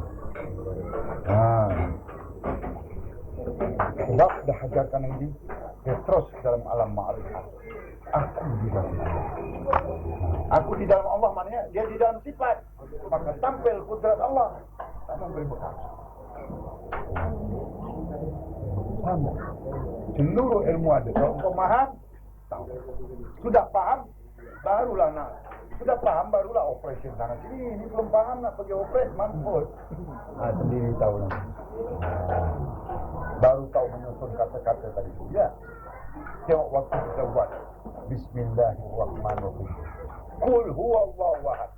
Sebab dah ajarkan ini, dia terus dalam alam ma'rifat. Aku di dalam Allah. Aku di dalam Allah maknanya dia di dalam sifat. Maka tampil kudrat Allah. Tak memberi bekas. Sama. Seluruh ilmu ada. Kalau kau faham, tahu. Sudah faham, barulah nak. Sudah faham, barulah operation sana sini. Ini belum faham nak pergi operate, mampus. Sendiri tahu lah. Baru tahu menyusun kata-kata tadi tu. Ya. Tengok waktu kita buat Bismillahirrahmanirrahim. Qul huwallahu ahad.